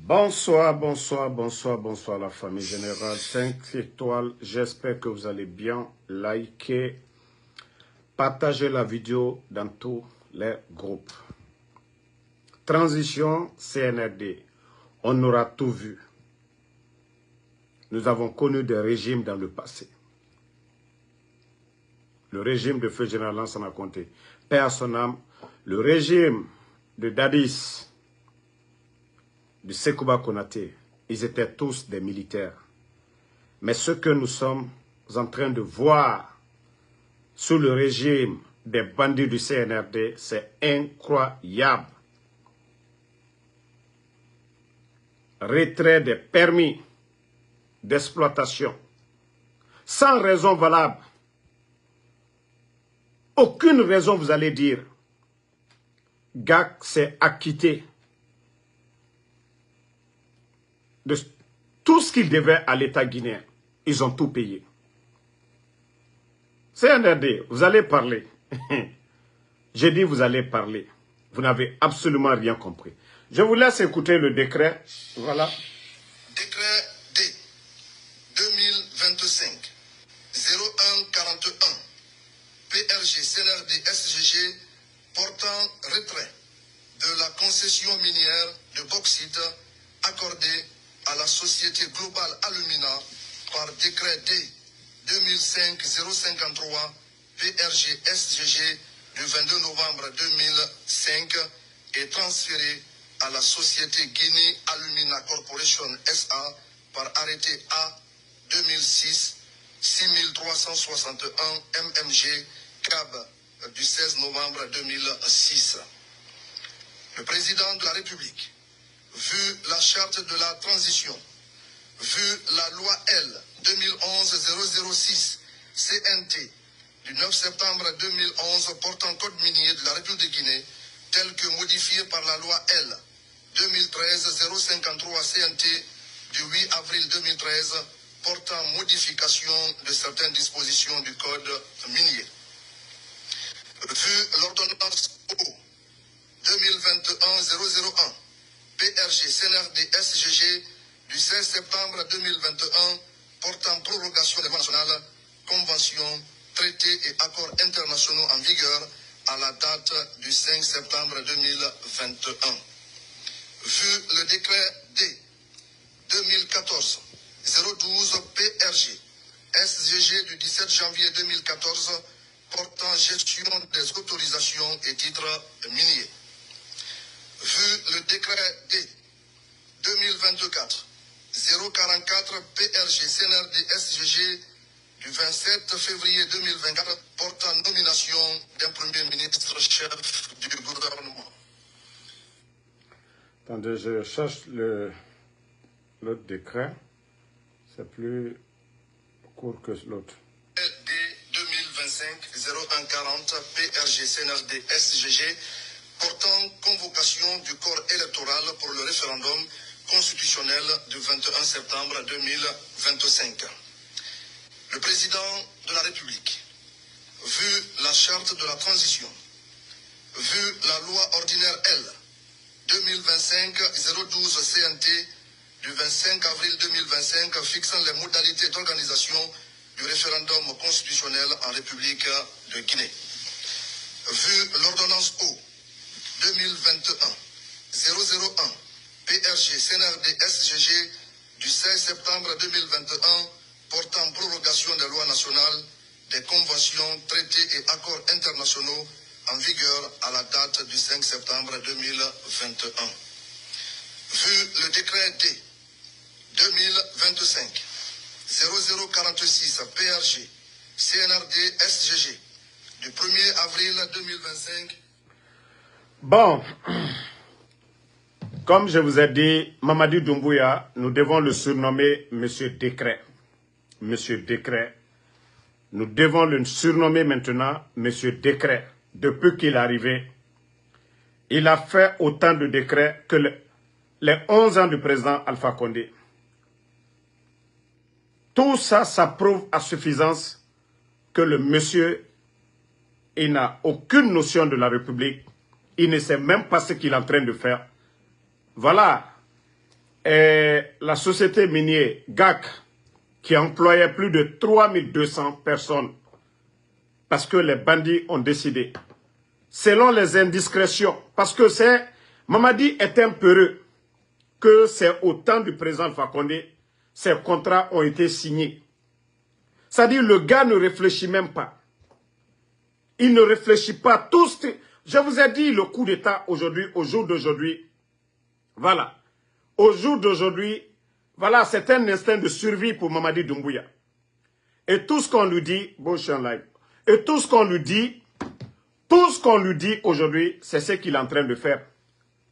Bonsoir, bonsoir, bonsoir, bonsoir la famille générale 5 étoiles. J'espère que vous allez bien. Likez, partagez la vidéo dans tous les groupes. Transition CNRD. On aura tout vu. Nous avons connu des régimes dans le passé. Le régime de feu général Lansana Conté, paix à son âme. Le régime de Dadis, de Sekouba Konaté, ils étaient tous des militaires. Mais ce que nous sommes en train de voir sous le régime des bandits du CNRD, c'est incroyable. Retrait des permis d'exploitation, sans raison valable. Aucune raison, vous allez dire. GAC s'est acquitté de tout ce qu'il devait à l'État guinéen. Ils ont tout payé. CNRD, vous allez parler. J'ai dit vous allez parler. Vous n'avez absolument rien compris. Je vous laisse écouter le décret. Voilà. Décret D 2025 0141 PRG CNRD SGG portant retrait de la concession minière de bauxite accordée à la société Global Alumina par décret D 2005-053 PRG SGG du 22 novembre 2005 et transféré à la société Guinée Alumina Corporation SA par arrêté A 2006 6361 MMG CAB du 16 novembre 2006. Le président de la République, vu la charte de la transition, vu la loi L 2011-006 CNT du 9 septembre 2011 portant code minier de la République de Guinée, tel que modifié par la loi L 2013-053 CNT du 8 avril 2013 portant modification de certaines dispositions du code minier. Vu l'ordonnance O 2021-001 PRG CNRD SGG du 16 septembre 2021 portant prorogation des lois nationales, conventions, traités et accords internationaux en vigueur à la date du 5 septembre 2021. Vu le décret D 2014-012 PRG SGG du 17 janvier 2014 portant gestion des autorisations et titres miniers. Vu le décret D 2024-044 PRG CNRD SGG du 27 février 2024 portant nomination d'un premier ministre chef du gouvernement. Attendez, je cherche l'autre décret. C'est plus court que l'autre. D 2025-0140 PRG CNRD SGG portant convocation du corps électoral pour le référendum constitutionnel du 21 septembre 2025. Le président de la République, vu la charte de la transition, vu la loi ordinaire L 2025-012 CNT du 25 avril 2025 fixant les modalités d'organisation du référendum constitutionnel en République de Guinée. Vu l'ordonnance O 2021-001 PRG CNRD SGG du 16 septembre 2021 portant prorogation des lois nationales, des conventions, traités et accords internationaux en vigueur à la date du 5 septembre 2021. Vu le décret D 2025-0046 PRG CNRD SGG du 1er avril 2025. Bon, comme je vous ai dit, Mamadi Doumbouya, nous devons le surnommer Monsieur Décret. Monsieur Décret. Nous devons le surnommer maintenant Monsieur Décret. Depuis qu'il est arrivé, il a fait autant de décrets que les 11 ans du président Alpha Condé. Tout ça, ça prouve à suffisance que le monsieur, il n'a aucune notion de la République. Il ne sait même pas ce qu'il est en train de faire. Voilà. la société minière GAC, qui employait plus de 3200 personnes, parce que les bandits ont décidé, selon les indiscrétions, parce que Mamadi est un peureux, que c'est au temps du président Fakonde, ces contrats ont été signés. C'est-à-dire le gars ne réfléchit même pas. Il ne réfléchit pas. Tous, je vous ai dit le coup d'État aujourd'hui, au jour d'aujourd'hui. Voilà. Au jour d'aujourd'hui, voilà, c'est un instinct de survie pour Mamadi Doumbouya. Et tout ce qu'on lui dit, bon, je suis en live. Et tout ce qu'on lui dit aujourd'hui, c'est ce qu'il est en train de faire.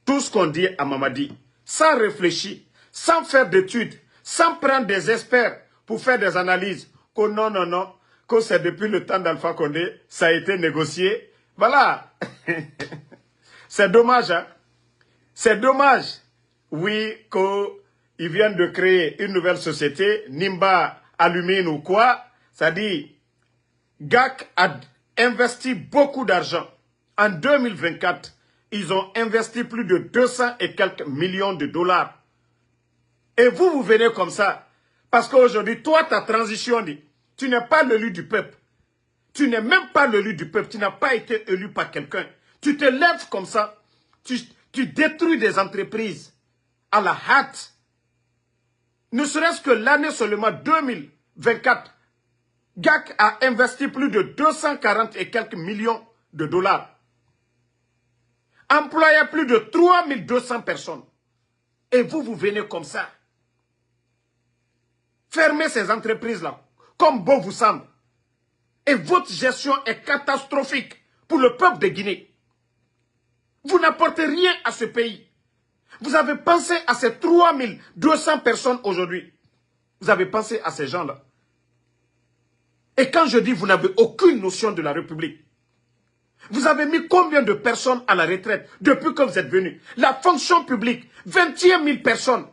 Tout ce qu'on dit à Mamadi, sans réfléchir, sans faire d'études, sans prendre des experts pour faire des analyses, que non, non, non, que c'est depuis le temps d'Alpha Condé, ça a été négocié. Voilà. C'est dommage, hein. C'est dommage. Oui, qu'ils viennent de créer une nouvelle société, Nimba Alumine ou quoi. Ça dit, GAC a investi beaucoup d'argent. En 2024, ils ont investi plus de 200 et quelques millions de dollars. Et vous, vous venez comme ça. Parce qu'aujourd'hui, toi, ta transition dit, tu n'es pas l'élu du peuple. Tu n'es même pas l'élu du peuple. Tu n'as pas été élu par quelqu'un. Tu te lèves comme ça. Tu détruis des entreprises à la hâte. Ne serait-ce que l'année seulement 2024, GAC a investi plus de 240 et quelques millions de dollars. Employé plus de 3200 personnes. Et vous, vous venez comme ça. Fermez ces entreprises-là, comme bon vous semble. Et votre gestion est catastrophique pour le peuple de Guinée. Vous n'apportez rien à ce pays. Vous avez pensé à ces 3200 personnes aujourd'hui. Vous avez pensé à ces gens-là. Et quand je dis vous n'avez aucune notion de la République, vous avez mis combien de personnes à la retraite depuis que vous êtes venus? La fonction publique, 21 000 personnes.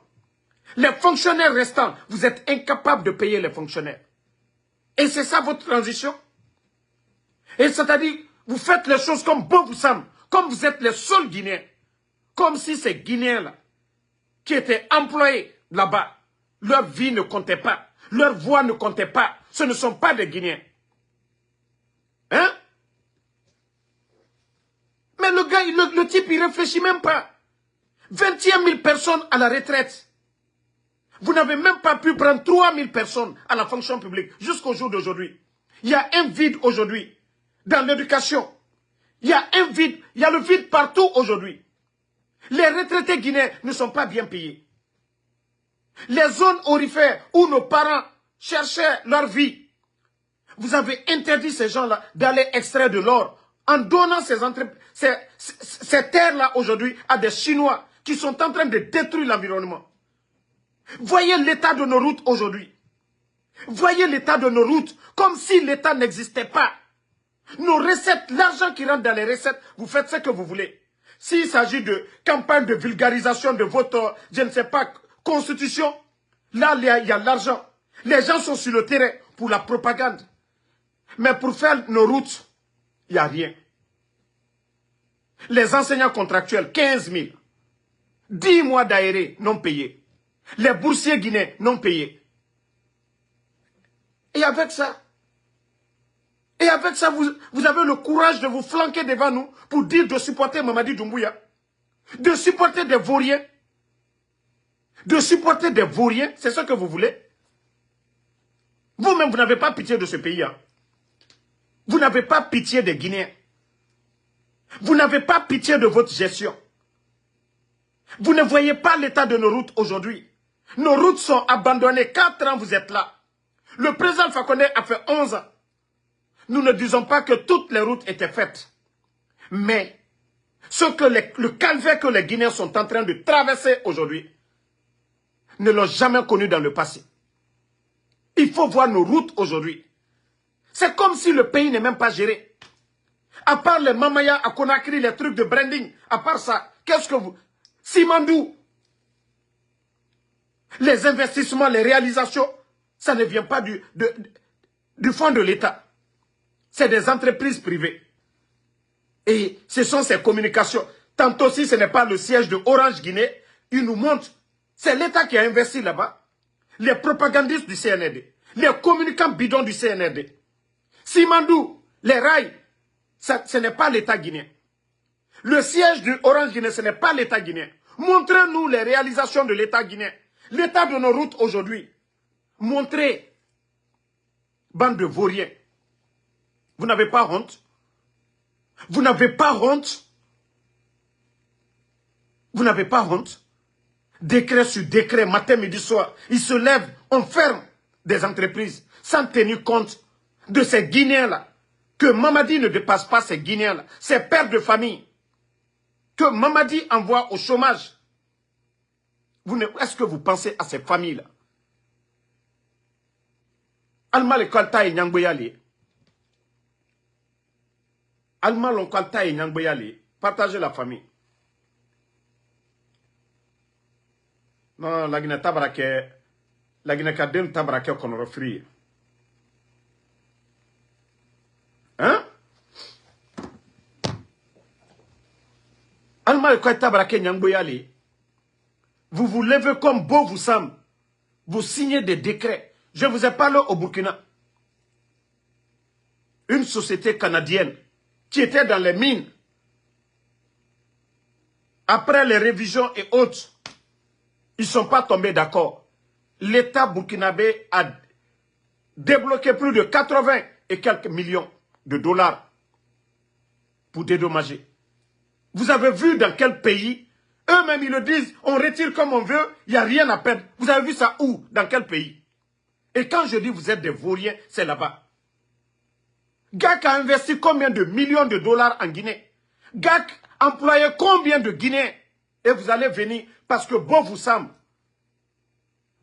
Les fonctionnaires restants, vous êtes incapables de payer les fonctionnaires. Et c'est ça votre transition? Et c'est-à-dire, vous faites les choses comme bon vous semble, comme vous êtes les seuls Guinéens. Comme si ces Guinéens-là, qui étaient employés là-bas, leur vie ne comptait pas, leur voix ne comptait pas. Ce ne sont pas des Guinéens. Hein? Mais le gars, le type, il ne réfléchit même pas. 21 000 personnes à la retraite. Vous n'avez même pas pu prendre 3 000 personnes à la fonction publique jusqu'au jour d'aujourd'hui. Il y a un vide aujourd'hui dans l'éducation. Il y a un vide, il y a le vide partout aujourd'hui. Les retraités guinéens ne sont pas bien payés. Les zones aurifères où nos parents cherchaient leur vie, vous avez interdit ces gens-là d'aller extraire de l'or en donnant ces terres-là aujourd'hui à des Chinois qui sont en train de détruire l'environnement. Voyez l'état de nos routes aujourd'hui. Voyez l'état de nos routes comme si l'État n'existait pas. Nos recettes, l'argent qui rentre dans les recettes, vous faites ce que vous voulez. S'il s'agit de campagne de vulgarisation de votre, je ne sais pas, constitution, là, il y a l'argent. Les gens sont sur le terrain pour la propagande. Mais pour faire nos routes, il n'y a rien. Les enseignants contractuels, 15 000. 10 mois d'aéré non payés. Les boursiers guinéens non payés. Et avec ça, vous avez le courage de vous flanquer devant nous pour dire de supporter Mamadi Doumbouya. De supporter des vauriens. De supporter des vauriens, c'est ce que vous voulez. Vous-même, vous n'avez pas pitié de ce pays. Hein. Vous n'avez pas pitié des Guinéens. Vous n'avez pas pitié de votre gestion. Vous ne voyez pas l'état de nos routes aujourd'hui. Nos routes sont abandonnées. 4 ans, vous êtes là. Le président Fakonde a fait 11 ans. Nous ne disons pas que toutes les routes étaient faites. Mais le calvaire que les Guinéens sont en train de traverser aujourd'hui ne l'ont jamais connu dans le passé. Il faut voir nos routes aujourd'hui. C'est comme si le pays n'est même pas géré. À part les Mamaya à Conakry, les trucs de branding, à part ça, qu'est-ce que vous... Simandou, les investissements, les réalisations, ça ne vient pas du fond de l'État. C'est des entreprises privées. Et ce sont ces communications. Tantôt si ce n'est pas le siège de Orange Guinée, ils nous montrent C'est l'État qui a investi là-bas. Les propagandistes du CNRD, les communicants bidons du CNRD. Simandou, les rails, ce n'est pas l'État guinéen. Le siège du Orange Guinée, ce n'est pas l'État guinéen. Montrez-nous les réalisations de l'État guinéen. L'état de nos routes aujourd'hui. Montrez, bande de vauriens. Vous n'avez pas honte? Vous n'avez pas honte? Vous n'avez pas honte? Décret sur décret, matin, midi, soir. Ils se lèvent, on ferme des entreprises sans tenir compte de ces Guinéens-là. Que Mamadi ne dépasse pas ces Guinéens-là, ces pères de famille. Que Mamadi envoie au chômage. Est-ce que vous pensez à ces familles-là? Alma le Kalta et Nyangboyali. Alma le Kalta et Nyangboyali. Partagez la famille. Non, la Guinée tabarake. La Guinée kadem tabarake qu'on refrie. Hein? Alma le Kalta tabarake Nyangboyali. Vous vous levez comme beau vous semble. Vous signez des décrets. Je vous ai parlé au Burkina. Une société canadienne qui était dans les mines. Après les révisions et autres, ils ne sont pas tombés d'accord. L'État burkinabé a débloqué plus de 80 et quelques millions de dollars pour dédommager. Vous avez vu dans quel pays? Eux-mêmes, ils le disent, on retire comme on veut, il n'y a rien à perdre. Vous avez vu ça où? Dans quel pays? Et quand je dis vous êtes des vauriens, c'est là-bas. GAC a investi combien de millions de dollars en Guinée? GAC a employé combien de Guinéens? Et vous allez venir, parce que bon vous semble,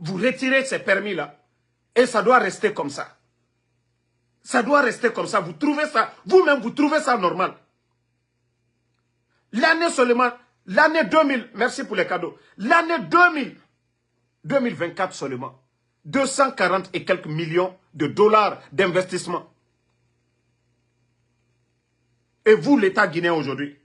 vous retirez ces permis-là. Et ça doit rester comme ça. Ça doit rester comme ça. Vous trouvez ça, vous-même, vous trouvez ça normal. L'année seulement, l'année 2000, merci pour les cadeaux. L'année 2024 seulement, 240 et quelques millions de dollars d'investissement. Et vous, l'État guinéen aujourd'hui,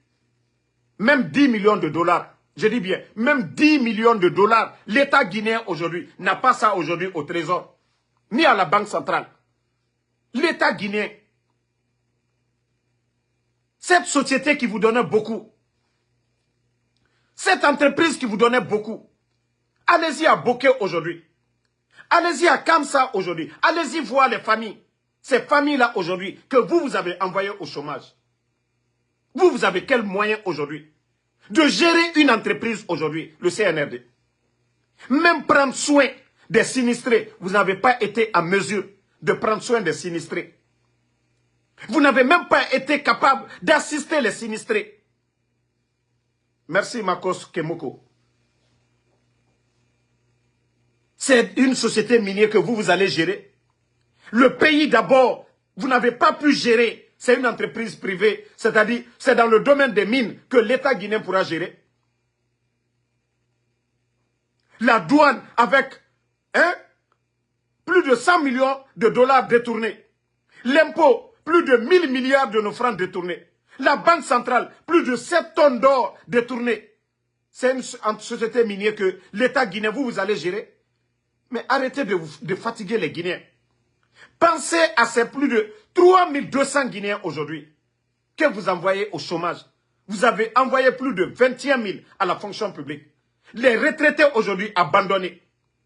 même 10 millions de dollars, je dis bien, même 10 millions de dollars, l'État guinéen aujourd'hui n'a pas ça aujourd'hui au Trésor, ni à la Banque centrale. L'État guinéen, cette société qui vous donnait beaucoup, cette entreprise qui vous donnait beaucoup, allez-y à Bokeh aujourd'hui. Allez-y à Kamsa aujourd'hui. Allez-y voir les familles. Ces familles-là aujourd'hui que vous avez envoyées au chômage. Vous avez quel moyen aujourd'hui de gérer une entreprise aujourd'hui, le CNRD? Même prendre soin des sinistrés, vous n'avez pas été en mesure de prendre soin des sinistrés. Vous n'avez même pas été capable d'assister les sinistrés. Merci Makos Kemoko. C'est une société minière que vous allez gérer. Le pays d'abord, vous n'avez pas pu gérer. C'est une entreprise privée, c'est-à-dire c'est dans le domaine des mines que l'État guinéen pourra gérer. La douane avec plus de 100 millions de dollars détournés. L'impôt, plus de 1000 milliards de nos francs détournés. La Banque centrale, plus de 7 tonnes d'or détournées. C'est une société minière que l'État guinéen, vous allez gérer. Mais arrêtez de fatiguer les Guinéens. Pensez à ces plus de 3200 Guinéens aujourd'hui que vous envoyez au chômage. Vous avez envoyé plus de 21 000 à la fonction publique. Les retraités aujourd'hui abandonnés.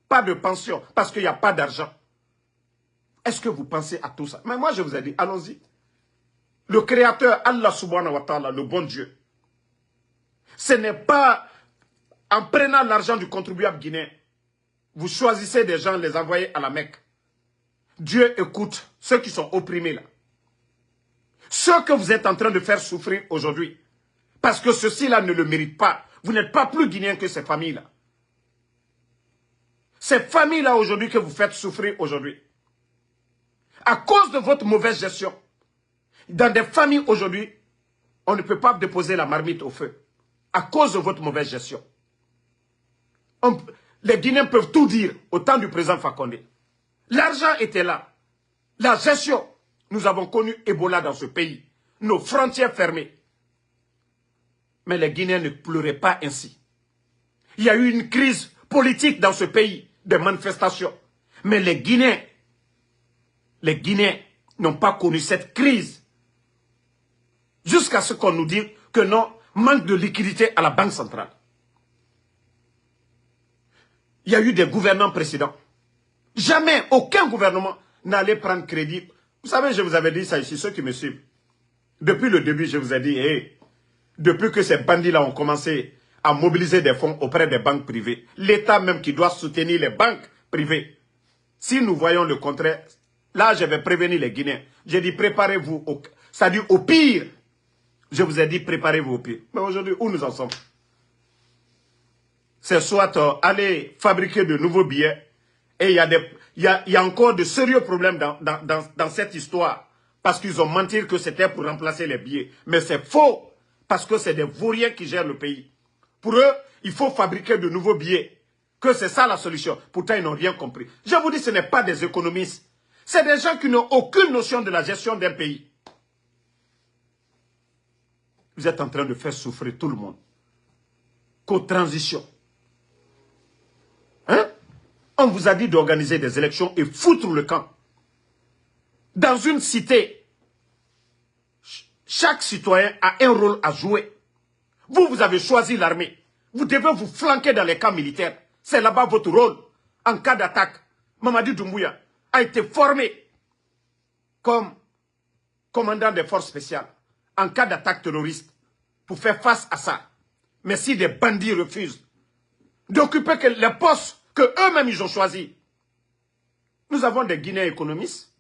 Pas de pension parce qu'il n'y a pas d'argent. Est-ce que vous pensez à tout ça? Mais moi je vous ai dit, allons-y. Le Créateur, Allah subhanahu wa ta'ala, le bon Dieu. Ce n'est pas en prenant l'argent du contribuable guinéen. Vous choisissez des gens, les envoyez à la Mecque. Dieu écoute ceux qui sont opprimés là. Ceux que vous êtes en train de faire souffrir aujourd'hui. Parce que ceux-ci-là ne le méritent pas. Vous n'êtes pas plus guinéens que ces familles-là. Ces familles-là aujourd'hui que vous faites souffrir aujourd'hui. À cause de votre mauvaise gestion. Dans des familles aujourd'hui, on ne peut pas déposer la marmite au feu. À cause de votre mauvaise gestion. Les Guinéens peuvent tout dire au temps du président Fakonde. L'argent était là. La gestion. Nous avons connu Ebola dans ce pays. Nos frontières fermées. Mais les Guinéens ne pleuraient pas ainsi. Il y a eu une crise politique dans ce pays, des manifestations. Mais les Guinéens n'ont pas connu cette crise. Jusqu'à ce qu'on nous dise que non, manque de liquidité à la Banque centrale. Il y a eu des gouvernants précédents. Jamais, aucun gouvernement n'allait prendre crédit. Vous savez, je vous avais dit ça ici, ceux qui me suivent. Depuis le début, je vous ai dit, hey, depuis que ces bandits-là ont commencé à mobiliser des fonds auprès des banques privées, l'État même qui doit soutenir les banques privées, si nous voyons le contraire, là, je vais prévenir les Guinéens. J'ai dit, préparez-vous, c'est-à-dire au pire. Je vous ai dit, préparez-vous au pire. Mais aujourd'hui, où nous en sommes? C'est soit aller fabriquer de nouveaux billets, et il y a encore de sérieux problèmes dans cette histoire, parce qu'ils ont menti que c'était pour remplacer les billets. Mais c'est faux, parce que c'est des vauriens qui gèrent le pays. Pour eux, il faut fabriquer de nouveaux billets, que c'est ça la solution. Pourtant, ils n'ont rien compris. Je vous dis, ce n'est pas des économistes. C'est des gens qui n'ont aucune notion de la gestion d'un pays. Vous êtes en train de faire souffrir tout le monde. Qu'aux transitions. Hein? On vous a dit d'organiser des élections et foutre le camp. Dans une cité, chaque citoyen a un rôle à jouer. Vous avez choisi l'armée. Vous devez vous flanquer dans les camps militaires. C'est là-bas votre rôle. En cas d'attaque, Mamadi Doumbouya a été formé comme commandant des forces spéciales en cas d'attaque terroriste pour faire face à ça. Mais si des bandits refusent d'occuper les postes qu'eux-mêmes ils ont choisis, nous avons des Guinéens économistes,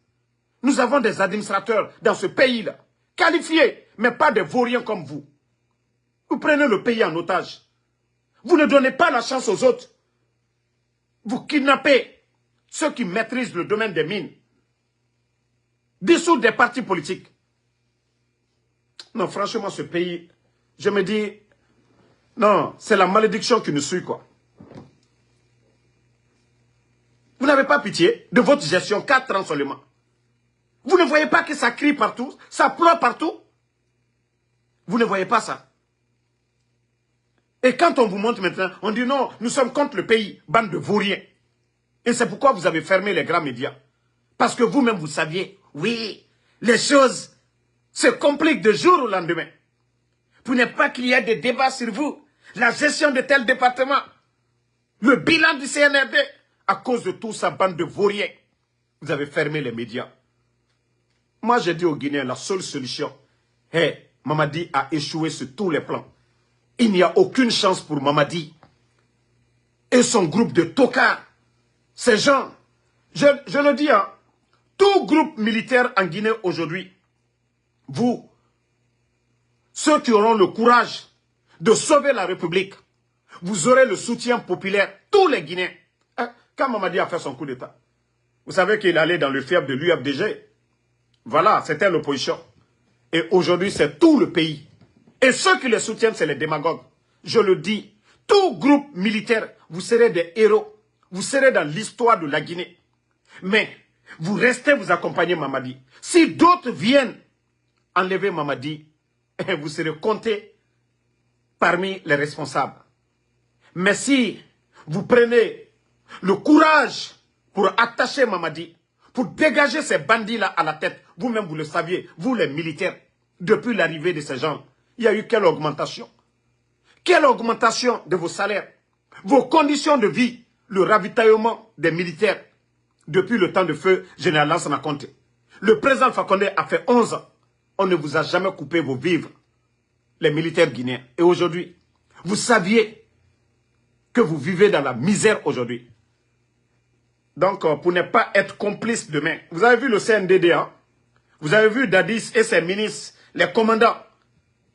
nous avons des administrateurs dans ce pays-là, qualifiés, mais pas des vauriens comme vous. Vous prenez le pays en otage. Vous ne donnez pas la chance aux autres. Vous kidnappez ceux qui maîtrisent le domaine des mines. Dissoudre des partis politiques. Non, franchement, ce pays, je me dis, non, c'est la malédiction qui nous suit, quoi. Vous n'avez pas pitié de votre gestion, 4 ans seulement. Vous ne voyez pas que ça crie partout, ça pleure partout? Vous ne voyez pas ça? Et quand on vous montre maintenant, on dit non, nous sommes contre le pays, bande de vauriens. Et c'est pourquoi vous avez fermé les grands médias. Parce que vous-même, vous saviez, oui, les choses se compliquent de jour au lendemain. Pour ne pas qu'il y ait des débats sur vous, la gestion de tel département, le bilan du CNRD, à cause de tout ça, bande de vauriens, vous avez fermé les médias. Moi, j'ai dit aux Guinéens, la seule solution, Mamadi a échoué sur tous les plans. Il n'y a aucune chance pour Mamadi et son groupe de tocards. Ces gens, je le dis, hein, tout groupe militaire en Guinée aujourd'hui, vous, ceux qui auront le courage de sauver la République, vous aurez le soutien populaire, tous les Guinéens. Quand Mamadi a fait son coup d'État, vous savez qu'il allait dans le fief de l'UFDG. Voilà, c'était l'opposition. Et aujourd'hui, c'est tout le pays. Et ceux qui les soutiennent, c'est les démagogues. Je le dis, tout groupe militaire, vous serez des héros. Vous serez dans l'histoire de la Guinée. Mais vous restez, vous accompagnez Mamadi. Si d'autres viennent enlever Mamadi, vous serez comptés parmi les responsables. Mais si vous prenez le courage pour attacher Mamadi, pour dégager ces bandits-là à la tête, vous-même vous le saviez, vous les militaires, depuis l'arrivée de ces gens, il y a eu quelle augmentation? Quelle augmentation de vos salaires? Vos conditions de vie, le ravitaillement des militaires depuis le temps de feu général Lansana Conté. Le président Fakonde a fait 11 ans. On ne vous a jamais coupé vos vivres, les militaires guinéens. Et aujourd'hui, vous saviez que vous vivez dans la misère aujourd'hui. Donc, pour ne pas être complice demain, vous avez vu le CNDD, hein? Vous avez vu Dadis et ses ministres, les commandants.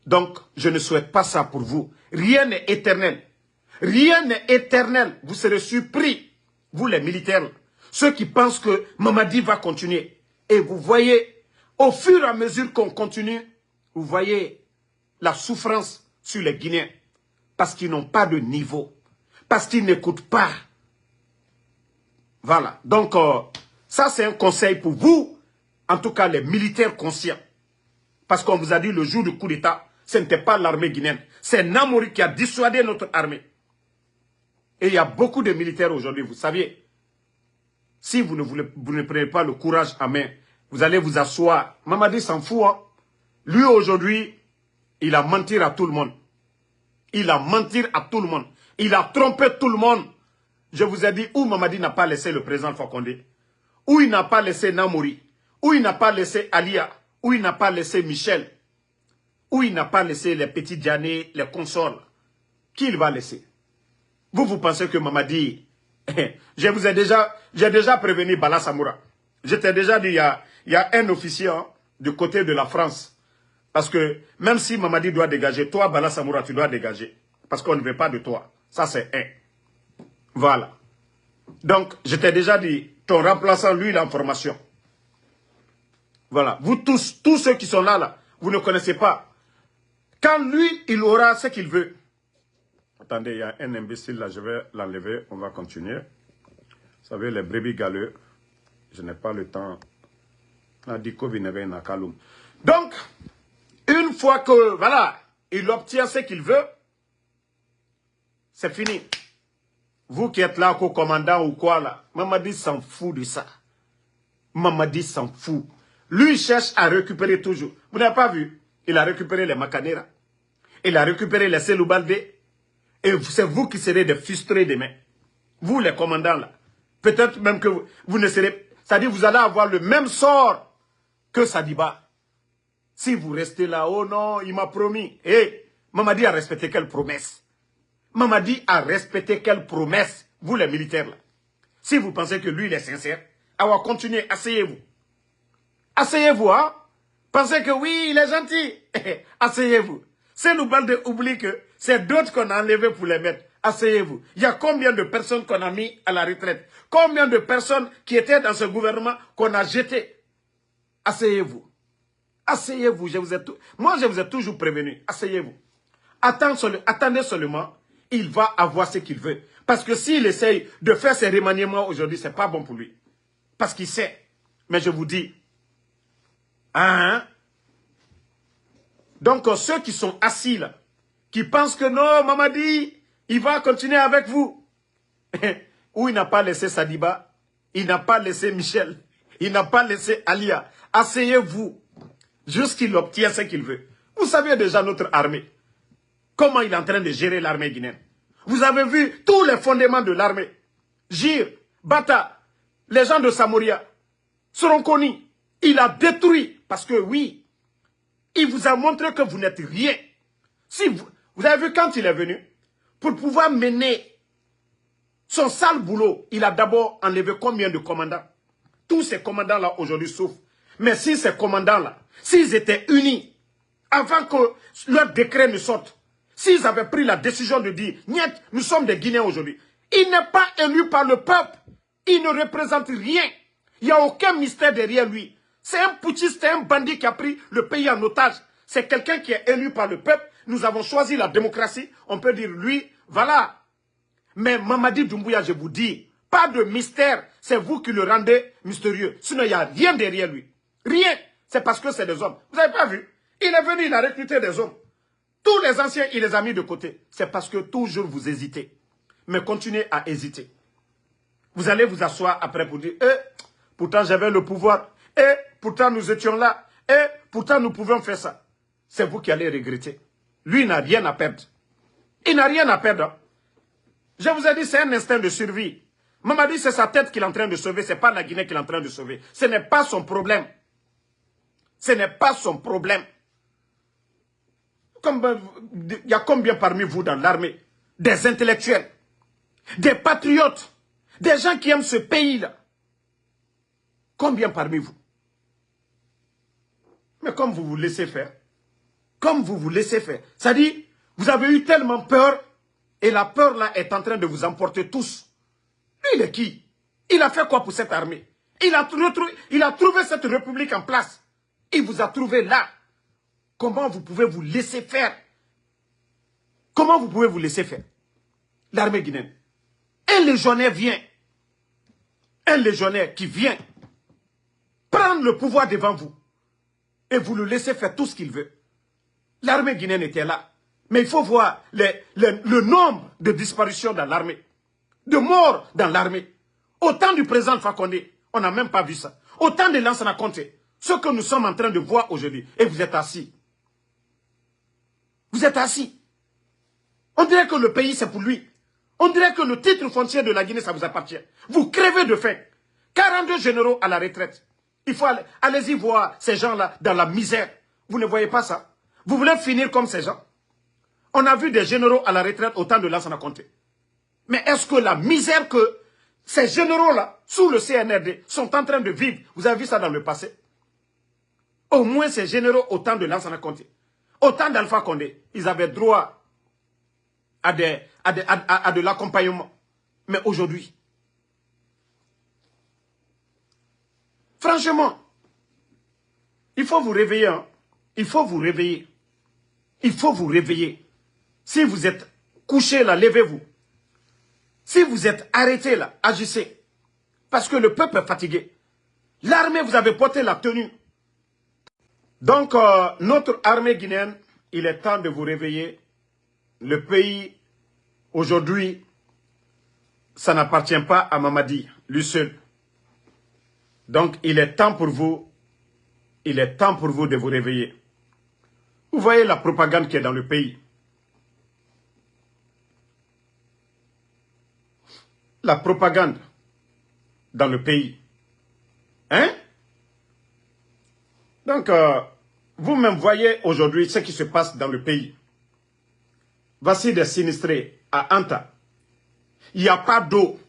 Donc, je ne souhaite pas ça pour vous. Rien n'est éternel. Rien n'est éternel. Vous serez surpris, vous les militaires, ceux qui pensent que Mamadi va continuer. Et vous voyez, au fur et à mesure qu'on continue, vous voyez la souffrance sur les Guinéens. Parce qu'ils n'ont pas de niveau. Parce qu'ils n'écoutent pas. Voilà. Donc, ça c'est un conseil pour vous, en tout cas les militaires conscients. Parce qu'on vous a dit le jour du coup d'État, ce n'était pas l'armée guinéenne. C'est Namori qui a dissuadé notre armée. Et il y a beaucoup de militaires aujourd'hui, vous saviez. Si vous ne prenez pas le courage à main, vous allez vous asseoir. Mamadi s'en fout. Hein. Lui, aujourd'hui, il a menti à tout le monde. Il a menti à tout le monde. Il a trompé tout le monde. Je vous ai dit où Mamadi n'a pas laissé le président Alpha Condé, où il n'a pas laissé Namouri, où il n'a pas laissé Alia, où il n'a pas laissé Michel, où il n'a pas laissé les petits Diané, les consorts. Qui il va laisser? Vous pensez que Mamadi... J'ai déjà prévenu Bala Samoura. Je t'ai déjà dit, il y a un officier hein, du côté de la France. Parce que même si Mamadi doit dégager, toi, Bala Samoura, tu dois dégager. Parce qu'on ne veut pas de toi. Ça, c'est un. Voilà. Donc, je t'ai déjà dit, ton remplaçant, lui, il a en formation. Voilà. Vous tous ceux qui sont là, vous ne connaissez pas. Quand lui, il aura ce qu'il veut. Attendez, il y a un imbécile là, je vais l'enlever, on va continuer. Vous savez, les brebis galeux, je n'ai pas le temps. Donc, une fois que, voilà, il obtient ce qu'il veut, c'est fini. Vous qui êtes là, co-commandant ou quoi là, Mamadi s'en fout de ça. Mamadi s'en fout. Lui, il cherche à récupérer toujours. Vous n'avez pas vu? Il a récupéré les Makanera. Il a récupéré les Seloubalde. Et c'est vous qui serez des frustrés demain. Vous, les commandants là. Peut-être même que vous ne serez... C'est-à-dire vous allez avoir le même sort que Sadiba. Si vous restez là, oh non, il m'a promis. Eh, Mamadi a respecté quelle promesse? Mamadi a respecté quelle promesse? Vous, les militaires là. Si vous pensez que lui, il est sincère, alors continuez, asseyez-vous. Asseyez-vous, hein? Pensez que oui, il est gentil. Asseyez-vous. C'est nous balde oublie que c'est d'autres qu'on a enlevés pour les mettre. Asseyez-vous. Il y a combien de personnes qu'on a mis à la retraite? Combien de personnes qui étaient dans ce gouvernement qu'on a jeté? Asseyez-vous. Asseyez-vous. Moi, je vous ai toujours prévenu. Asseyez-vous. Attendez seulement. Il va avoir ce qu'il veut. Parce que s'il essaye de faire ses remaniements aujourd'hui, ce n'est pas bon pour lui. Parce qu'il sait. Mais je vous dis. Hein? Donc, ceux qui sont assis là, qui pensent que non, Mamadi, il va continuer avec vous. Ou il n'a pas laissé Sadiba, il n'a pas laissé Michel, il n'a pas laissé Alia. Asseyez-vous, jusqu'il obtient ce qu'il veut. Vous savez déjà notre armée, comment il est en train de gérer l'armée guinéenne. Vous avez vu tous les fondements de l'armée. Gir, Bata, les gens de Samoria seront connus. Il a détruit, parce que oui, il vous a montré que vous n'êtes rien. Si vous avez vu quand il est venu, pour pouvoir mener son sale boulot, il a d'abord enlevé combien de commandants? Tous ces commandants-là aujourd'hui souffrent. Mais si ces commandants-là, s'ils étaient unis, avant que leur décret ne sorte, s'ils avaient pris la décision de dire, niet, nous sommes des Guinéens aujourd'hui, il n'est pas élu par le peuple, il ne représente rien, il n'y a aucun mystère derrière lui. C'est un putschiste, c'est un bandit qui a pris le pays en otage. C'est quelqu'un qui est élu par le peuple. Nous avons choisi la démocratie. On peut dire, lui, voilà. Mais Mamadi Doumbouya, je vous dis, pas de mystère. C'est vous qui le rendez mystérieux. Sinon, il n'y a rien derrière lui. Rien. C'est parce que c'est des hommes. Vous n'avez pas vu? Il est venu, il a recruté des hommes. Tous les anciens, il les a mis de côté. C'est parce que toujours vous hésitez. Mais continuez à hésiter. Vous allez vous asseoir après pour dire, pourtant j'avais le pouvoir. Pourtant nous étions là. Pourtant nous pouvions faire ça. C'est vous qui allez regretter. Lui, il n'a rien à perdre. Il n'a rien à perdre. Je vous ai dit, c'est un instinct de survie. Mamadi, c'est sa tête qu'il est en train de sauver. Ce n'est pas la Guinée qu'il est en train de sauver. Ce n'est pas son problème. Ce n'est pas son problème. Il y a combien parmi vous dans l'armée? Des intellectuels, des patriotes, des gens qui aiment ce pays-là. Combien parmi vous? Mais comme vous vous laissez faire, comme vous vous laissez faire, ça dit, vous avez eu tellement peur, et la peur là est en train de vous emporter tous. Lui, il est qui? Il a fait quoi pour cette armée? Il a trouvé cette république en place. Il vous a trouvé là. Comment vous pouvez vous laisser faire? Comment vous pouvez vous laisser faire? L'armée guinéenne. Un légionnaire vient. Un légionnaire qui vient prendre le pouvoir devant vous. Et vous le laissez faire tout ce qu'il veut. L'armée guinéenne était là. Mais il faut voir le nombre de disparitions dans l'armée. de morts dans l'armée. Au temps du président Alpha Condé, on n'a même pas vu ça. Au temps de Lansana Conté, ce que nous sommes en train de voir aujourd'hui, et vous êtes assis. Vous êtes assis. On dirait que le pays, c'est pour lui. On dirait que le titre foncier de la Guinée, ça vous appartient. Vous crevez de faim. 42 généraux à la retraite. Il faut allez-y voir ces gens-là dans la misère. Vous ne voyez pas ça? Vous voulez finir comme ces gens? On a vu des généraux à la retraite au temps de Lansana Conté. Mais est-ce que la misère que ces généraux-là, sous le CNRD, sont en train de vivre, vous avez vu ça dans le passé? Au moins ces généraux au temps de Lansana Conté, au temps d'Alpha Condé, ils avaient droit à de l'accompagnement. Mais aujourd'hui, franchement, il faut vous réveiller. Hein? Il faut vous réveiller. Il faut vous réveiller. Si vous êtes couché là, levez-vous. Si vous êtes arrêté là, agissez. Parce que le peuple est fatigué. L'armée, vous avez porté la tenue. Donc, notre armée guinéenne, il est temps de vous réveiller. Le pays, aujourd'hui, ça n'appartient pas à Mamadi, lui seul. Donc, il est temps pour vous de vous réveiller. Vous voyez la propagande qui est dans le pays. La propagande dans le pays. Hein? Donc, vous-même voyez aujourd'hui ce qui se passe dans le pays. Voici des sinistrés à Anta. Il n'y a pas d'eau.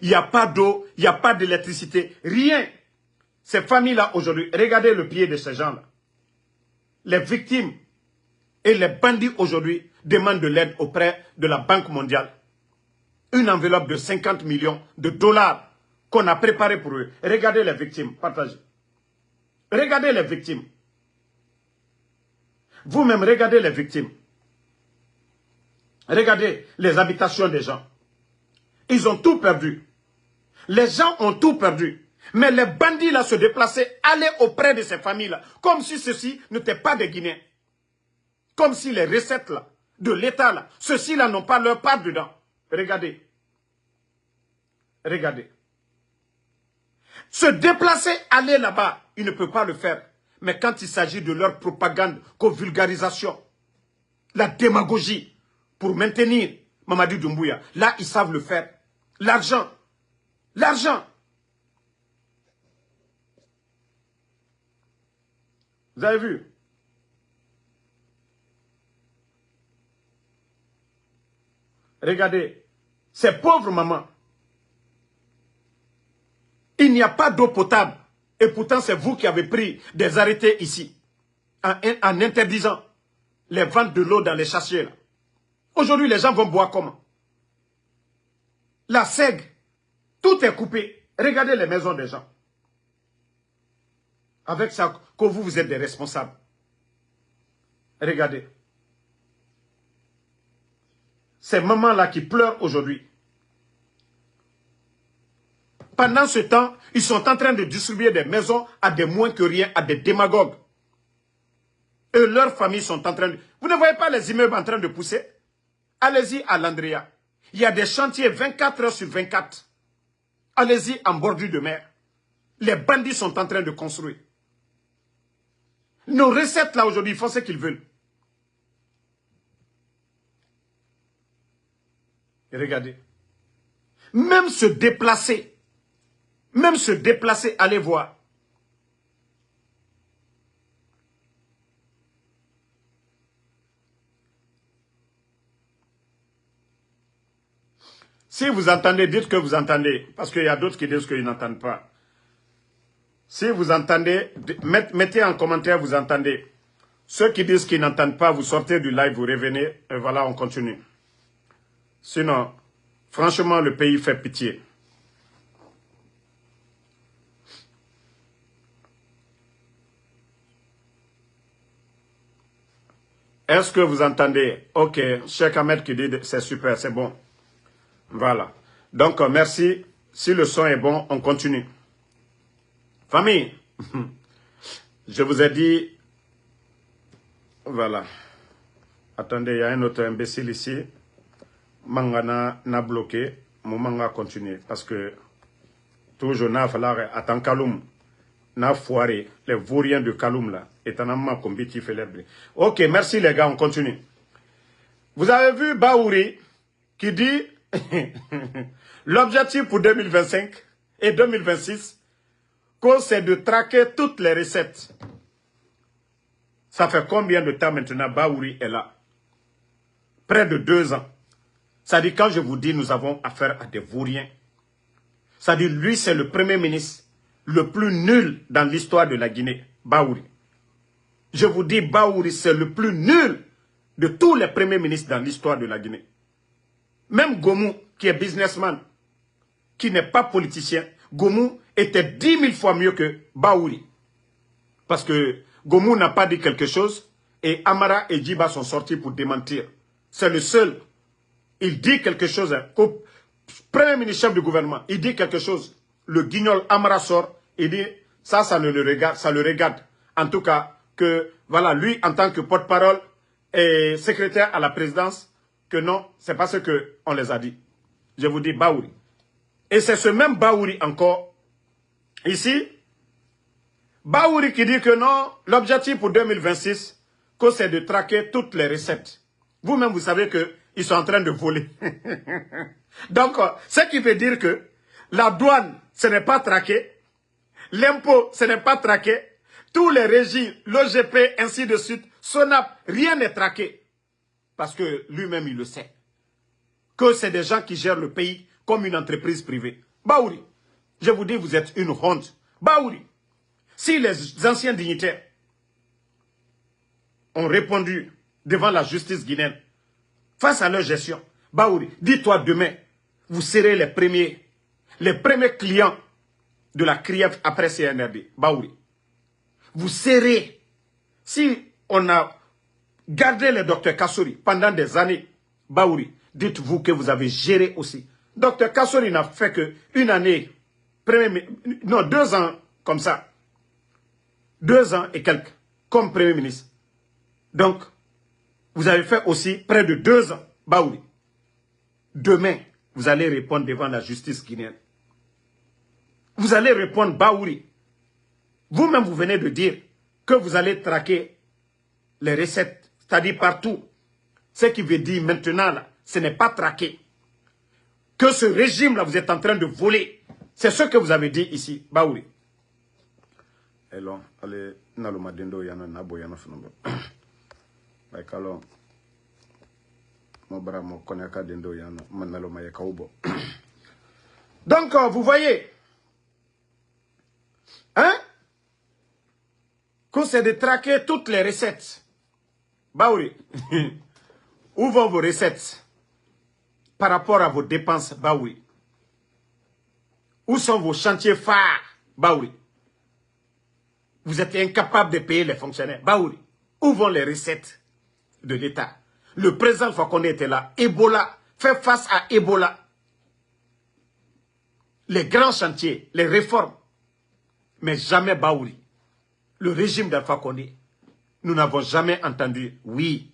Il n'y a pas d'eau, il n'y a pas d'électricité, rien. Ces familles-là aujourd'hui, regardez le pied de ces gens-là. Les victimes et les bandits aujourd'hui demandent de l'aide auprès de la Banque mondiale. Une enveloppe de 50 millions de dollars qu'on a préparée pour eux. Regardez les victimes, partagez. Regardez les victimes. Vous-même, regardez les victimes. Regardez les habitations des gens. Ils ont tout perdu. Les gens ont tout perdu. Mais les bandits là se déplaçaient, allaient auprès de ces familles-là, comme si ceux-ci n'étaient pas des Guinéens. Comme si les recettes là, de l'État là, ceux-ci là n'ont pas leur part dedans. Regardez. Regardez. Se déplacer, aller là-bas, ils ne peuvent pas le faire. Mais quand il s'agit de leur propagande, vulgarisation, la démagogie, pour maintenir Mamadi Doumbouya, là, ils savent le faire. L'argent. L'argent. Vous avez vu? Regardez, ces pauvres mamans, il n'y a pas d'eau potable. Et pourtant, c'est vous qui avez pris des arrêtés ici, en interdisant les ventes de l'eau dans les châssiers. Aujourd'hui, les gens vont boire comment? La seigue, tout est coupé. Regardez les maisons des gens. Avec ça, que vous êtes des responsables. Regardez. Ces mamans-là qui pleurent aujourd'hui. Pendant ce temps, ils sont en train de distribuer des maisons à des moins que rien, à des démagogues. Et leurs familles sont en train de... Vous ne voyez pas les immeubles en train de pousser? Allez-y à Landria. Il y a des chantiers 24 heures sur 24. Allez-y en bordure de mer. Les bandits sont en train de construire. Nos recettes là aujourd'hui, ils font ce qu'ils veulent. Et regardez. Même se déplacer, allez voir. Si vous entendez, dites que vous entendez, parce qu'il y a d'autres qui disent qu'ils n'entendent pas. Si vous entendez, mettez en commentaire, vous entendez. Ceux qui disent qu'ils n'entendent pas, vous sortez du live, vous revenez, et voilà, on continue. Sinon, franchement, le pays fait pitié. Est-ce que vous entendez? Ok, Cheikh Ahmed qui dit c'est super, c'est bon. Voilà. Donc, merci. Si le son est bon, on continue. Famille, je vous ai dit... Voilà. Attendez, il y a un autre imbécile ici. Mangana n'a bloqué. moment va continuer parce que toujours n'a fallu attendre Kaloum, n'a foiré les vauriens de Kaloum là, et en amont combitif fait l'herbe. Ok, merci les gars, on continue. Vous avez vu Baouri qui dit l'objectif pour 2025 et 2026, c'est de traquer toutes les recettes. Ça fait combien de temps maintenant Baouri est là? Près de 2 ans. Ça dit, quand je vous dis, nous avons affaire à des vauriens. Ça dit, lui, c'est le premier ministre le plus nul dans l'histoire de la Guinée, Baouri. Je vous dis, Baouri, c'est le plus nul de tous les premiers ministres dans l'histoire de la Guinée. Même Gomou, qui est businessman, qui n'est pas politicien, Gomou était 10 000 fois mieux que Baouri. Parce que Gomou n'a pas dit quelque chose et Amara et Djiba sont sortis pour démentir. C'est le seul. Il dit quelque chose. Au premier ministre chef du gouvernement, il dit quelque chose. Le guignol Amara sort, il dit, ça ne le regarde, ça le regarde. En tout cas, que, voilà, lui, en tant que porte-parole et secrétaire à la présidence, que non, c'est pas ce qu'on les a dit. Je vous dis Baouri. Et c'est ce même Baouri encore, ici, Baouri qui dit que non, l'objectif pour 2026, que c'est de traquer toutes les recettes. Vous-même, vous savez qu'ils sont en train de voler. Donc, ce qui veut dire que la douane, ce n'est pas traqué. L'impôt, ce n'est pas traqué. Tous les régimes, l'OGP, ainsi de suite, SONAP, rien n'est traqué. Parce que lui-même, il le sait. Que c'est des gens qui gèrent le pays comme une entreprise privée. Baouri, je vous dis, vous êtes une honte. Baouri, si les anciens dignitaires ont répondu devant la justice guinéenne face à leur gestion, Baouri, dis-toi demain, vous serez les premiers clients de la CRIEF après CNRD. Baouri, vous serez, si on a gardé le docteur Kassori pendant des années, Baouri, dites-vous que vous avez géré aussi. Docteur Kassori n'a fait que une année, 2 ans comme ça. 2 ans et quelques, comme Premier ministre. Donc, vous avez fait aussi près de 2 ans, Baouri. Demain, vous allez répondre devant la justice guinéenne. Vous allez répondre, Baouri. Vous-même, vous venez de dire que vous allez traquer les recettes, c'est-à-dire partout. Ce qui veut dire maintenant, là, ce n'est pas traqué. Que ce régime-là, vous êtes en train de voler. C'est ce que vous avez dit ici, Baouri. Hello, allez, naloma dendo yana nabo yana funombe. Baikalo, mobra mo koneka dendo yana manaloma yakaubo. Donc, vous voyez, hein, que c'est de traquer toutes les recettes. Baouri, où vont vos recettes par rapport à vos dépenses, Baouri? Où sont vos chantiers phares, Baouri? Vous êtes incapable de payer les fonctionnaires. Baouri, où vont les recettes de l'État? Le président Fakonde était là. Ebola, fait face à Ebola. Les grands chantiers, les réformes. Mais jamais Baouri. Le régime d'Alpha Condé, nous n'avons jamais entendu, oui,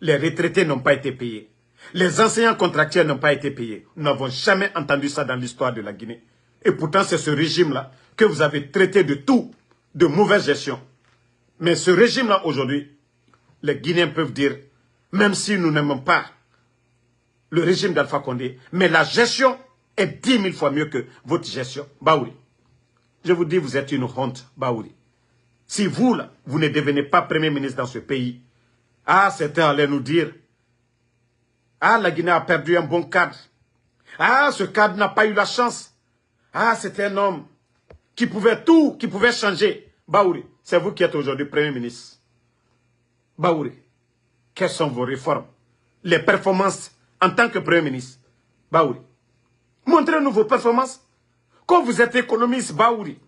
les retraités n'ont pas été payés. Les enseignants contractuels n'ont pas été payés. Nous n'avons jamais entendu ça dans l'histoire de la Guinée. Et pourtant, c'est ce régime-là que vous avez traité de tout, de mauvaise gestion. Mais ce régime-là, aujourd'hui, les Guinéens peuvent dire, même si nous n'aimons pas le régime d'Alpha Condé, mais la gestion est 10 000 fois mieux que votre gestion. Baouri, je vous dis, vous êtes une honte, Baouri. Si vous, là, vous ne devenez pas Premier ministre dans ce pays, ah, certains allaient nous dire, ah, la Guinée a perdu un bon cadre. Ah, ce cadre n'a pas eu la chance. Ah, c'était un homme qui pouvait tout, qui pouvait changer. Baouri, c'est vous qui êtes aujourd'hui Premier ministre. Baouri, quelles sont vos réformes? Les performances en tant que Premier ministre. Baouri, montrez-nous vos performances. Quand vous êtes économiste, Baouri.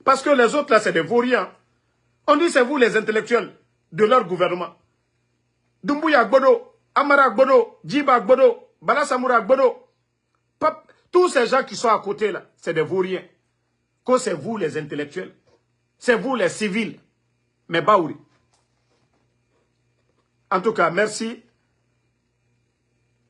Parce que les autres là, c'est des vauriens. On dit c'est vous les intellectuels de leur gouvernement. Doumbouya Gbodo, Amara Gbodo, Djiba Gbodo, Bala Samoura Gbodo. Tous ces gens qui sont à côté là, c'est des vauriens. Que c'est vous les intellectuels. C'est vous les civils. Mais Baouri. En tout cas, merci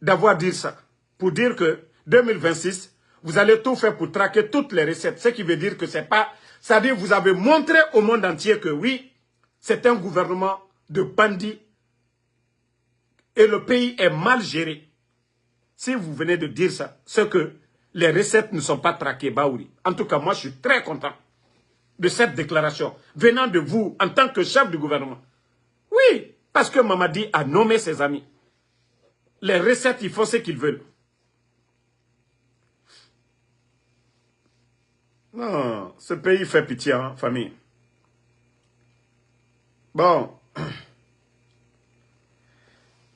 d'avoir dit ça. pour dire que 2026, vous allez tout faire pour traquer toutes les recettes. Ce qui veut dire que c'est pas... C'est-à-dire vous avez montré au monde entier que oui, c'est un gouvernement de bandits et le pays est mal géré. Si vous venez de dire ça, c'est que les recettes ne sont pas traquées, Baouri. En tout cas, moi, je suis très content de cette déclaration venant de vous en tant que chef du gouvernement. Oui, parce que Mamadi a nommé ses amis. Les recettes, ils font ce qu'ils veulent. Non, ce pays fait pitié, hein, famille. Bon.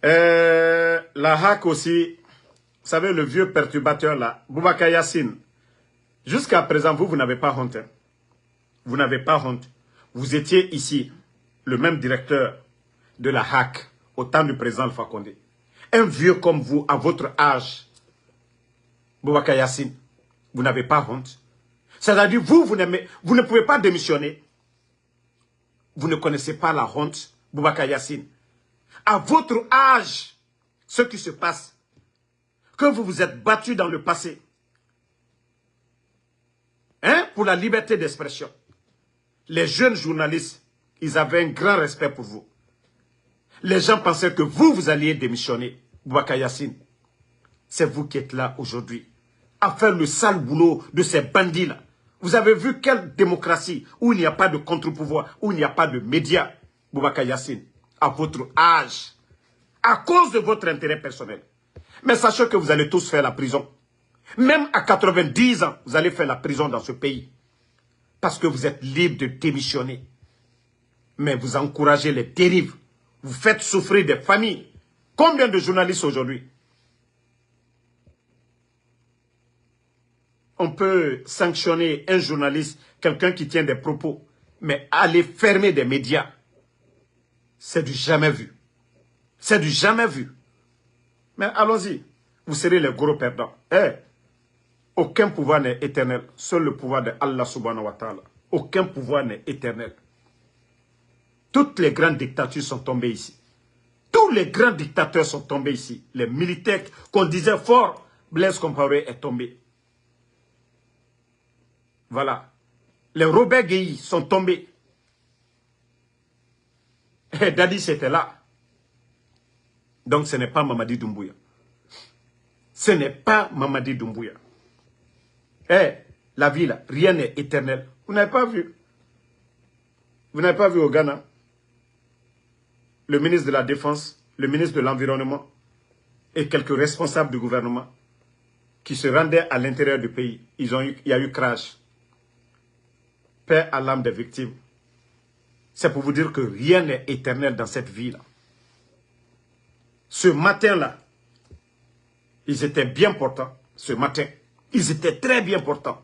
La HAC aussi, vous savez, le vieux perturbateur là, Boubacar Yassine. Jusqu'à présent, vous n'avez pas honte. Hein. Vous n'avez pas honte. Vous étiez ici, le même directeur de la HAC, au temps du président Alpha Condé. Un vieux comme vous, à votre âge, Boubacar Yassine, vous n'avez pas honte. C'est-à-dire, vous ne pouvez pas démissionner. Vous ne connaissez pas la honte, Boubacar Yassine. À votre âge, ce qui se passe, que vous vous êtes battu dans le passé, hein, pour la liberté d'expression. Les jeunes journalistes, ils avaient un grand respect pour vous. Les gens pensaient que vous alliez démissionner, Boubacar Yassine. C'est vous qui êtes là aujourd'hui, à faire le sale boulot de ces bandits-là. Vous avez vu quelle démocratie, où il n'y a pas de contre-pouvoir, où il n'y a pas de médias, Boubacar Yassine, à votre âge, à cause de votre intérêt personnel. Mais sachez que vous allez tous faire la prison. Même à 90 ans, vous allez faire la prison dans ce pays. Parce que vous êtes libre de démissionner. Mais vous encouragez les dérives. Vous faites souffrir des familles. Combien de journalistes aujourd'hui? On peut sanctionner un journaliste, quelqu'un qui tient des propos. Mais aller fermer des médias, c'est du jamais vu. C'est du jamais vu. Mais allons-y. Vous serez les gros perdants. Aucun pouvoir n'est éternel. Seul le pouvoir de Allah subhanahu wa ta'ala. Aucun pouvoir n'est éternel. Toutes les grandes dictatures sont tombées ici. Tous les grands dictateurs sont tombés ici. Les militaires qu'on disait fort, Blaise Compaoré est tombé. Voilà. Les Robert Gueye sont tombés. Et Dadis était là. Donc ce n'est pas Mamadi Doumbouya. Ce n'est pas Mamadi Doumbouya. La vie là, rien n'est éternel. Vous n'avez pas vu? Vous n'avez pas vu au Ghana? Le ministre de la Défense, le ministre de l'Environnement et quelques responsables du gouvernement qui se rendaient à l'intérieur du pays. Il y a eu crash. Paix à l'âme des victimes. C'est pour vous dire que rien n'est éternel dans cette vie-là. Ce matin-là, ils étaient bien portants. Ce matin, ils étaient très bien portants.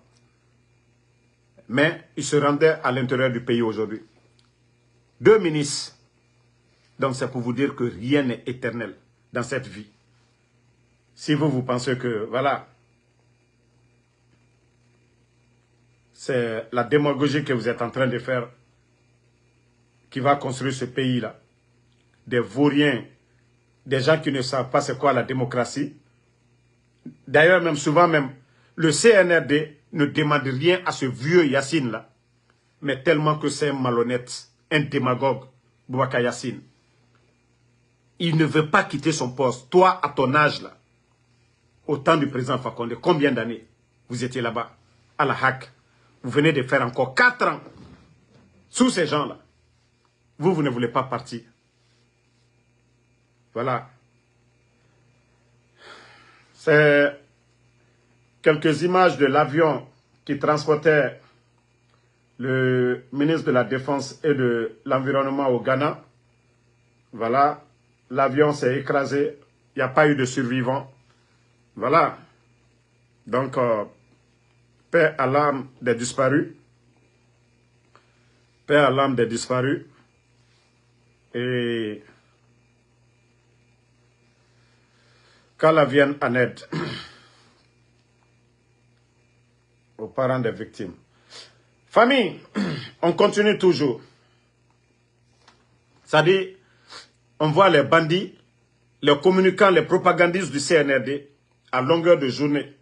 Mais ils se rendaient à l'intérieur du pays aujourd'hui. 2 ministres. Donc c'est pour vous dire que rien n'est éternel dans cette vie. Si vous pensez que, voilà, c'est la démagogie que vous êtes en train de faire qui va construire ce pays-là. Des vauriens, des gens qui ne savent pas c'est quoi la démocratie. D'ailleurs, même souvent même, le CNRD ne demande rien à ce vieux Yassine-là. Mais tellement que c'est un malhonnête, un démagogue, Boubacar Yassine. Il ne veut pas quitter son poste. Toi, à ton âge, là, au temps du président Fakonde, combien d'années vous étiez là-bas, à la HAC? Vous venez de faire encore 4 ans sous ces gens-là. Vous ne voulez pas partir. Voilà. C'est quelques images de l'avion qui transportait le ministre de la Défense et de l'Environnement au Ghana. Voilà. L'avion s'est écrasé. Il n'y a pas eu de survivants. Voilà. Donc, paix à l'âme des disparus. Paix à l'âme des disparus. Et qu'Allah vienne en aide aux parents des victimes. Famille, on continue toujours. C'est-à-dire, on voit les bandits, les communicants, les propagandistes du CNRD à longueur de journée,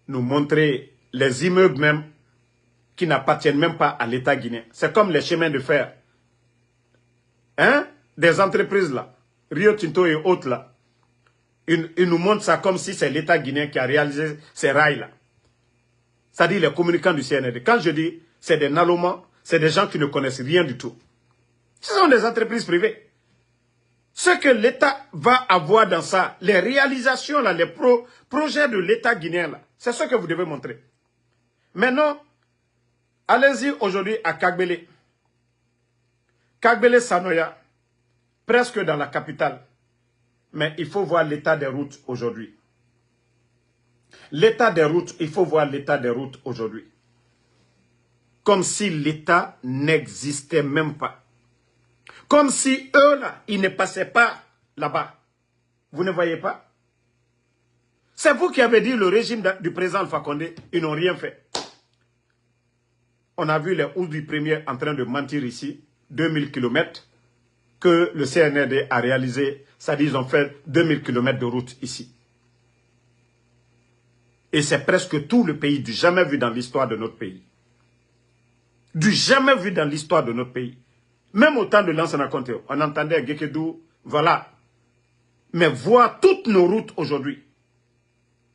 nous montrer les immeubles même qui n'appartiennent même pas à l'État guinéen. C'est comme les chemins de fer. Hein? Des entreprises là, Rio Tinto et autres là. Ils nous montrent ça comme si c'est l'État guinéen qui a réalisé ces rails là. C'est-à-dire les communicants du CNRD. Quand je dis c'est des nalomans, c'est des gens qui ne connaissent rien du tout. Ce sont des entreprises privées. Ce que l'État va avoir dans ça, les réalisations là, les projets de l'État guinéen là, c'est ce que vous devez montrer. Maintenant, allez-y aujourd'hui à Kagbele. Kagbele Sanoya, presque dans la capitale. Mais il faut voir l'état des routes aujourd'hui. L'état des routes, il faut voir l'état des routes aujourd'hui. Comme si l'État n'existait même pas. Comme si eux là, ils ne passaient pas là-bas. Vous ne voyez pas? C'est vous qui avez dit le régime du président Alpha Condé, ils n'ont rien fait. On a vu les Oudou premier en train de mentir ici, 2000 km, que le CNRD a réalisé, c'est-à-dire ils ont fait 2000 km de route ici. Et c'est presque tout le pays, du jamais vu dans l'histoire de notre pays. Du jamais vu dans l'histoire de notre pays. Même au temps de Lansana Conté, on entendait Gekedou, voilà. Mais voir toutes nos routes aujourd'hui,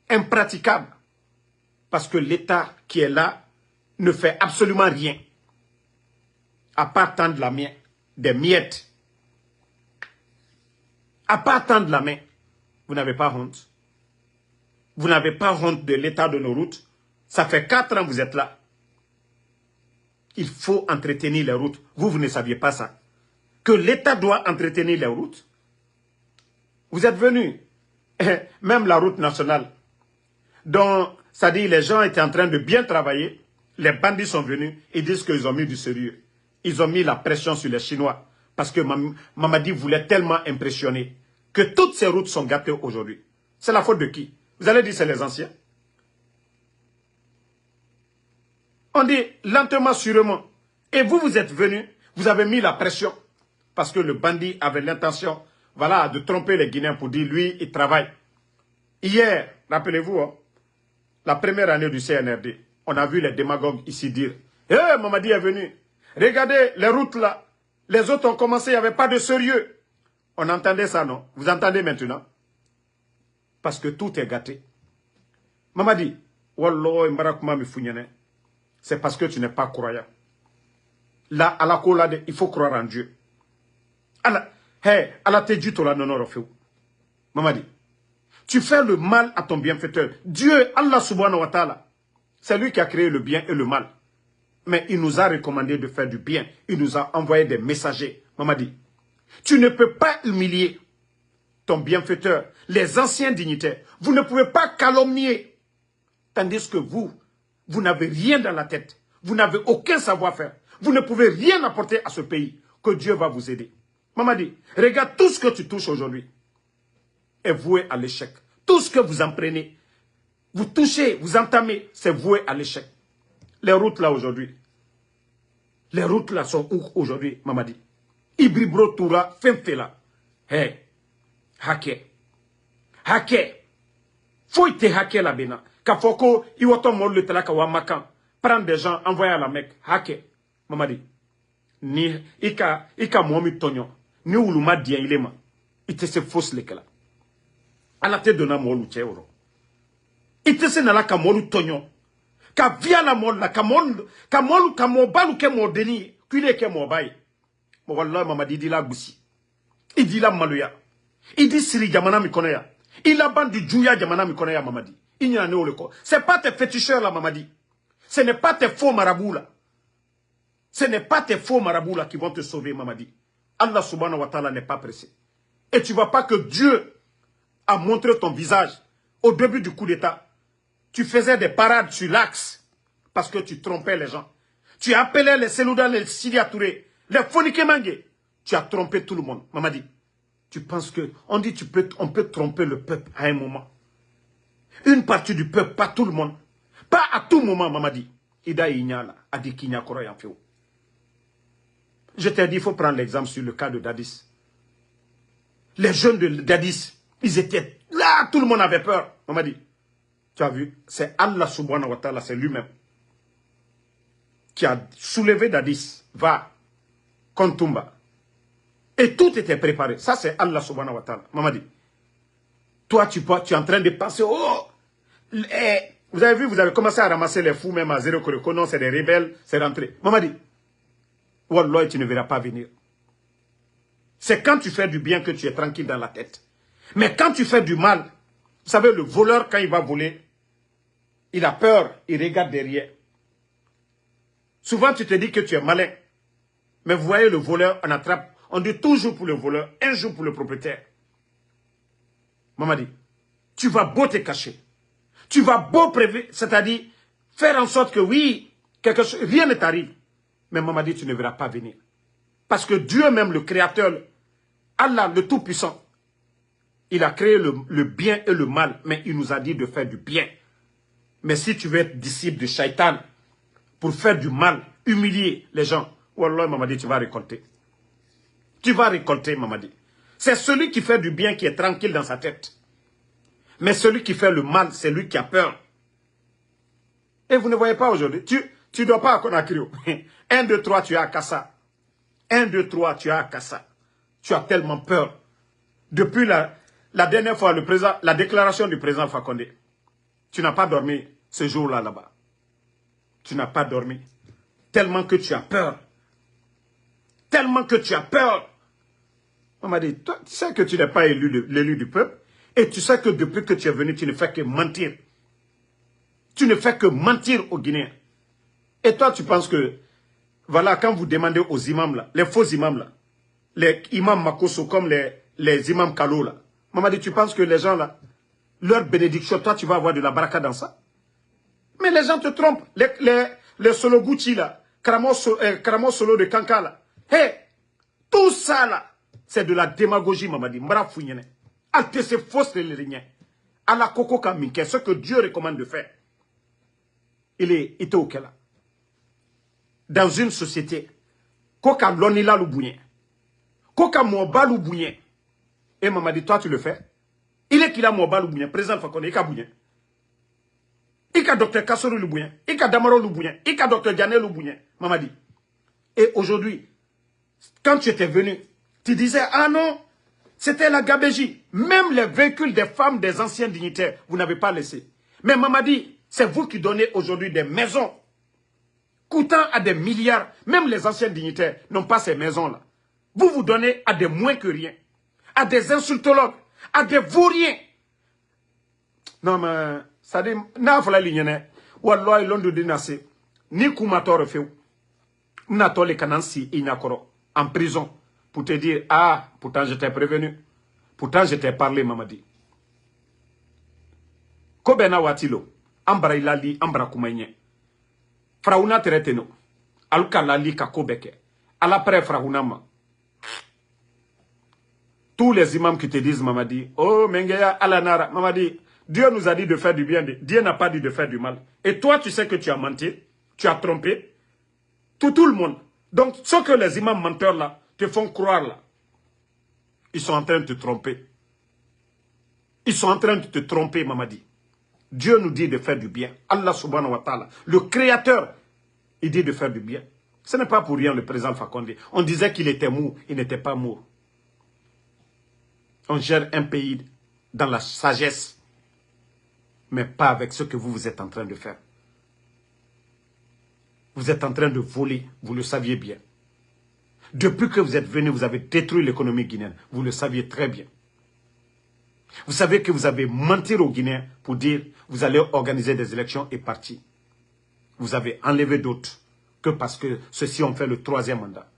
impraticables, parce que l'État qui est là ne fait absolument rien, à part tendre la main, des miettes. À part tendre la main, vous n'avez pas honte. Vous n'avez pas honte de l'état de nos routes. Ça fait 4 ans que vous êtes là. Il faut entretenir les routes. Vous ne saviez pas ça. Que l'État doit entretenir les routes. Vous êtes venus. Même la route nationale, dont, ça dit, les gens étaient en train de bien travailler. Les bandits sont venus et disent qu'ils ont mis du sérieux. Ils ont mis la pression sur les Chinois. Parce que Mamadi voulait tellement impressionner que toutes ces routes sont gâtées aujourd'hui. C'est la faute de qui? Vous allez dire c'est les anciens. On dit lentement, sûrement. Et vous, vous êtes venus, vous avez mis la pression. Parce que le bandit avait l'intention, voilà, de tromper les Guinéens pour dire, lui, il travaille. Hier, rappelez-vous, hein, la première année du CNRD, on a vu les démagogues ici dire, « Eh, Mamadi est venu. Regardez les routes là. Les autres ont commencé, il n'y avait pas de sérieux. » On entendait ça, non? Vous entendez maintenant? Parce que tout est gâté. Mamadi, Wallah, c'est parce que tu n'es pas croyant. Là, à la colade, il faut croire en Dieu. Mamadi, tu fais le mal à ton bienfaiteur. Dieu, Allah subhanahu wa ta'ala, c'est lui qui a créé le bien et le mal. Mais il nous a recommandé de faire du bien. Il nous a envoyé des messagers. Mamadi, tu ne peux pas humilier ton bienfaiteur, les anciens dignitaires. Vous ne pouvez pas calomnier. Tandis que vous n'avez rien dans la tête. Vous n'avez aucun savoir-faire. Vous ne pouvez rien apporter à ce pays. Que Dieu va vous aider. Mamadi, regarde tout ce que tu touches aujourd'hui est voué à l'échec. Tout ce que vous en prenez, vous touchez, vous entamez, c'est voué à l'échec. Les routes là aujourd'hui, les routes là sont où aujourd'hui, Mamadi? Ibribro Toura, Femfela. Hey, hacké. Hacké. Faut te hacker la bena. Kafoko, iwoto mol le telaka wa makan. Prendre des gens, envoyer à la Mecque. Hacké. Mamadi. Ni, ika momi tonyo. Ni uluma dien ilema. Ite se fausse lekela. Ala te donna molu tcheuro. Ite se nala ka molu tonyo. Ka via la mol la, ka molu, ka mo balu ke mo deni. Kule ke mo baye. Wallah, Mamadi dit la goussi. Il dit la maluya. Il dit Siri Jamana Mikoneya. Il a bandu Djouya Jamana Mikoneya, Mamadi. Il n'y a pas de c'est pas tes féticheurs là, Mamadi. Ce n'est pas tes faux marabouts là. Ce n'est pas tes faux marabouts là qui vont te sauver, Mamadi. Allah subhanahu wa ta'ala n'est pas pressé. Et tu ne vois pas que Dieu a montré ton visage au début du coup d'état. Tu faisais des parades sur l'axe parce que tu trompais les gens. Tu appelais les Selouda, les Sidia Touré, les Fonike Mangé. Tu as trompé tout le monde, Mamadi. Tu penses que, on dit on peut tromper le peuple à un moment. Une partie du peuple, pas tout le monde. Pas à tout moment, Mamadi. Ida Inyala, a dit qu'il n'y a qu'un peu. Je t'ai dit, il faut prendre l'exemple sur le cas de Dadis. Les jeunes de Dadis, ils étaient Là, tout le monde avait peur. On m'a dit, tu as vu, c'est Allah subhanahu wa ta'ala, c'est lui-même qui a soulevé Dadis, va, Kontumba. Et tout était préparé. Ça, c'est Allah subhanahu wa ta'ala. Maman dit, toi, tu es en train de penser, oh, vous avez vu, vous avez commencé à ramasser les fous, même à zéro Koreko, non, c'est des rebelles, c'est rentré. Maman dit, Wallah, tu ne verras pas venir. C'est quand tu fais du bien que tu es tranquille dans la tête. Mais quand tu fais du mal, vous savez, le voleur, quand il va voler, il a peur, il regarde derrière. Souvent, tu te dis que tu es malin. Mais vous voyez, le voleur, on attrape. On dit toujours pour le voleur, un jour pour le propriétaire. Maman dit, tu vas beau te cacher. Tu vas beau prévenir, c'est-à-dire faire en sorte que oui, quelque chose, rien ne t'arrive. Mais maman dit, tu ne verras pas venir. Parce que Dieu même, le Créateur, Allah, le Tout-Puissant, il a créé le bien et le mal, mais il nous a dit de faire du bien. Mais si tu veux être disciple de Shaitan, pour faire du mal, humilier les gens, Wallah, maman dit, tu vas récolter. Tu vas récolter, maman dit. C'est celui qui fait du bien qui est tranquille dans sa tête. Mais celui qui fait le mal, c'est lui qui a peur. Et vous ne voyez pas aujourd'hui. Tu ne dois pas à Conakry. 1, 2, 3, tu es à Kassa. 1, 2, 3, tu es à Kassa. Tu as tellement peur. Depuis la dernière fois, la déclaration du président Fakonde, tu n'as pas dormi ce jour-là là-bas. Tu n'as pas dormi. Tellement que tu as peur. Tellement que tu as peur. On m'a dit, toi, tu sais que tu n'es pas l'élu du peuple. Et tu sais que depuis que tu es venu, tu ne fais que mentir. Tu ne fais que mentir aux Guinéens. Et toi, tu penses que, voilà, quand vous demandez aux imams là, les faux imams là, les imams Makoso comme les imams Kalo là, maman dit, tu penses que les gens là, leur bénédiction, toi, tu vas avoir de la baraka dans ça? Mais les gens te trompent. Les Solo Gucci là, Karamo Solo de Kanka là. Hey, tout ça là, c'est de la démagogie, maman dit. Mbara founyene. Alte c'est fausse les lignes. À la coco kaminke, ce que Dieu recommande de faire. Il était au là. Dans une société, koka lonila l'oubouyen. Koka moba l'oubouyen. Et maman dit, toi tu le fais. Il est qu'il a moba l'oubouyen. Président Fakonde, il a bouyen. Il a docteur Kassoro l'oubouyen. Il a Damaro l'oubouyen. Il a docteur Diane l'oubouyen. Maman dit. Et aujourd'hui, quand tu étais venu, tu disais, ah non, c'était la gabégie. Même les véhicules des femmes, des anciens dignitaires, vous n'avez pas laissé. Mais maman dit, c'est vous qui donnez aujourd'hui des maisons coûtant à des milliards. Même les anciens dignitaires n'ont pas ces maisons-là. Vous donnez à des moins que rien. À des insultologues, à des vauriens. Non, mais, ça dit, n'a pas la ligne, wallah, il de dinasé. Ni kumator fait. N'a pas les canansi, inakoro, en prison. Pour te dire, ah, pourtant je t'ai prévenu. Pourtant je t'ai parlé, maman dit. Kobena watilo, ambra ilali, ambra kumainye. Frauna tereteno. Aluka lali kakobeke. À l'après Fraunama. Tous les imams qui te disent, maman dit, oh, Mengeya, Alanara, maman dit, Dieu nous a dit de faire du bien, Dieu n'a pas dit de faire du mal. Et toi, tu sais que tu as menti, tu as trompé, tout le monde. Donc, ce que les imams menteurs là te font croire là, ils sont en train de te tromper. Ils sont en train de te tromper, maman dit. Dieu nous dit de faire du bien. Allah subhanahu wa ta'ala, le créateur, il dit de faire du bien. Ce n'est pas pour rien le président Fakonde. On disait qu'il était mou, il n'était pas mou. On gère un pays dans la sagesse, mais pas avec ce que vous êtes en train de faire. Vous êtes en train de voler, vous le saviez bien. Depuis que vous êtes venu, vous avez détruit l'économie guinéenne. Vous le saviez très bien. Vous savez que vous avez menti aux Guinéens pour dire vous allez organiser des élections et partir. Vous avez enlevé d'autres que parce que ceux-ci ont fait le 3e mandat.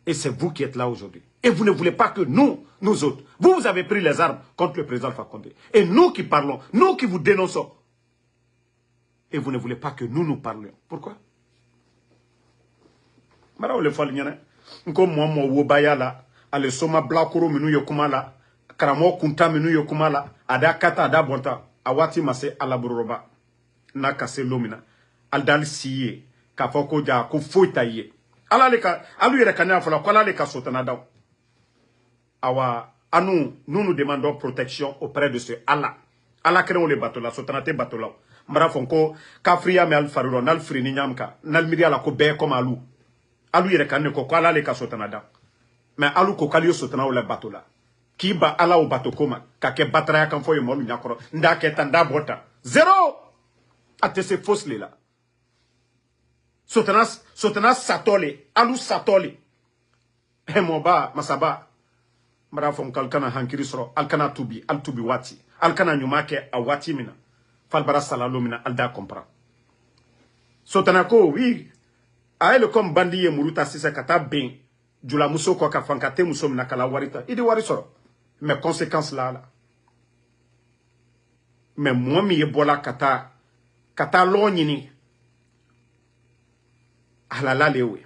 Et c'est vous qui êtes là aujourd'hui. Et vous ne voulez pas que nous autres, vous avez pris les armes contre le président Fakonde. Et nous qui parlons, nous qui vous dénonçons. Et vous ne voulez pas que nous parlions. Pourquoi? Mara le fal nyane. Nko mo wobaya la, ale soma blakoro minu yokuma la, karamo kunta minu yokuma la, ada kata ada bonta, awati mase alaburoba, na kase lomina, aldal siye, kafoko ja ko foita ye. Ala le ka, alu yere kanya fala ko ala le ka sotana daw. Awa À nous, nous demandons protection auprès de ce Allah. Allah crée les bateaux là, sotanate bateau là. Mara fonko, kafriya me alfaruro, nalfri ni nyamka, nalmiri ala ko be comme alou. Alou yere kanne ko ala le ka sotanada. Mais alou ko kalio sotana ou le bateau là. Qui ba ala au bateau koma, kake batraya kan foye molu nyakoro, nda ketanda bota. Zéro! Ate se fausse là. Sotana satole, alou satole. Moba, masaba. Mara fon kalkana hankiri soro, alkana tubi, al tubi wati. Alkana nyumake a wati mina. Falbara salalo mina, alda compra. Sotanako, oui. Aele comme bandiye muruta sise kata ben. Jula muso kwa kafankate muso mina kala warita. Idi wari soro. Mais conséquences là. Mais moi mi yebola kata lo nyini. Alala lewe.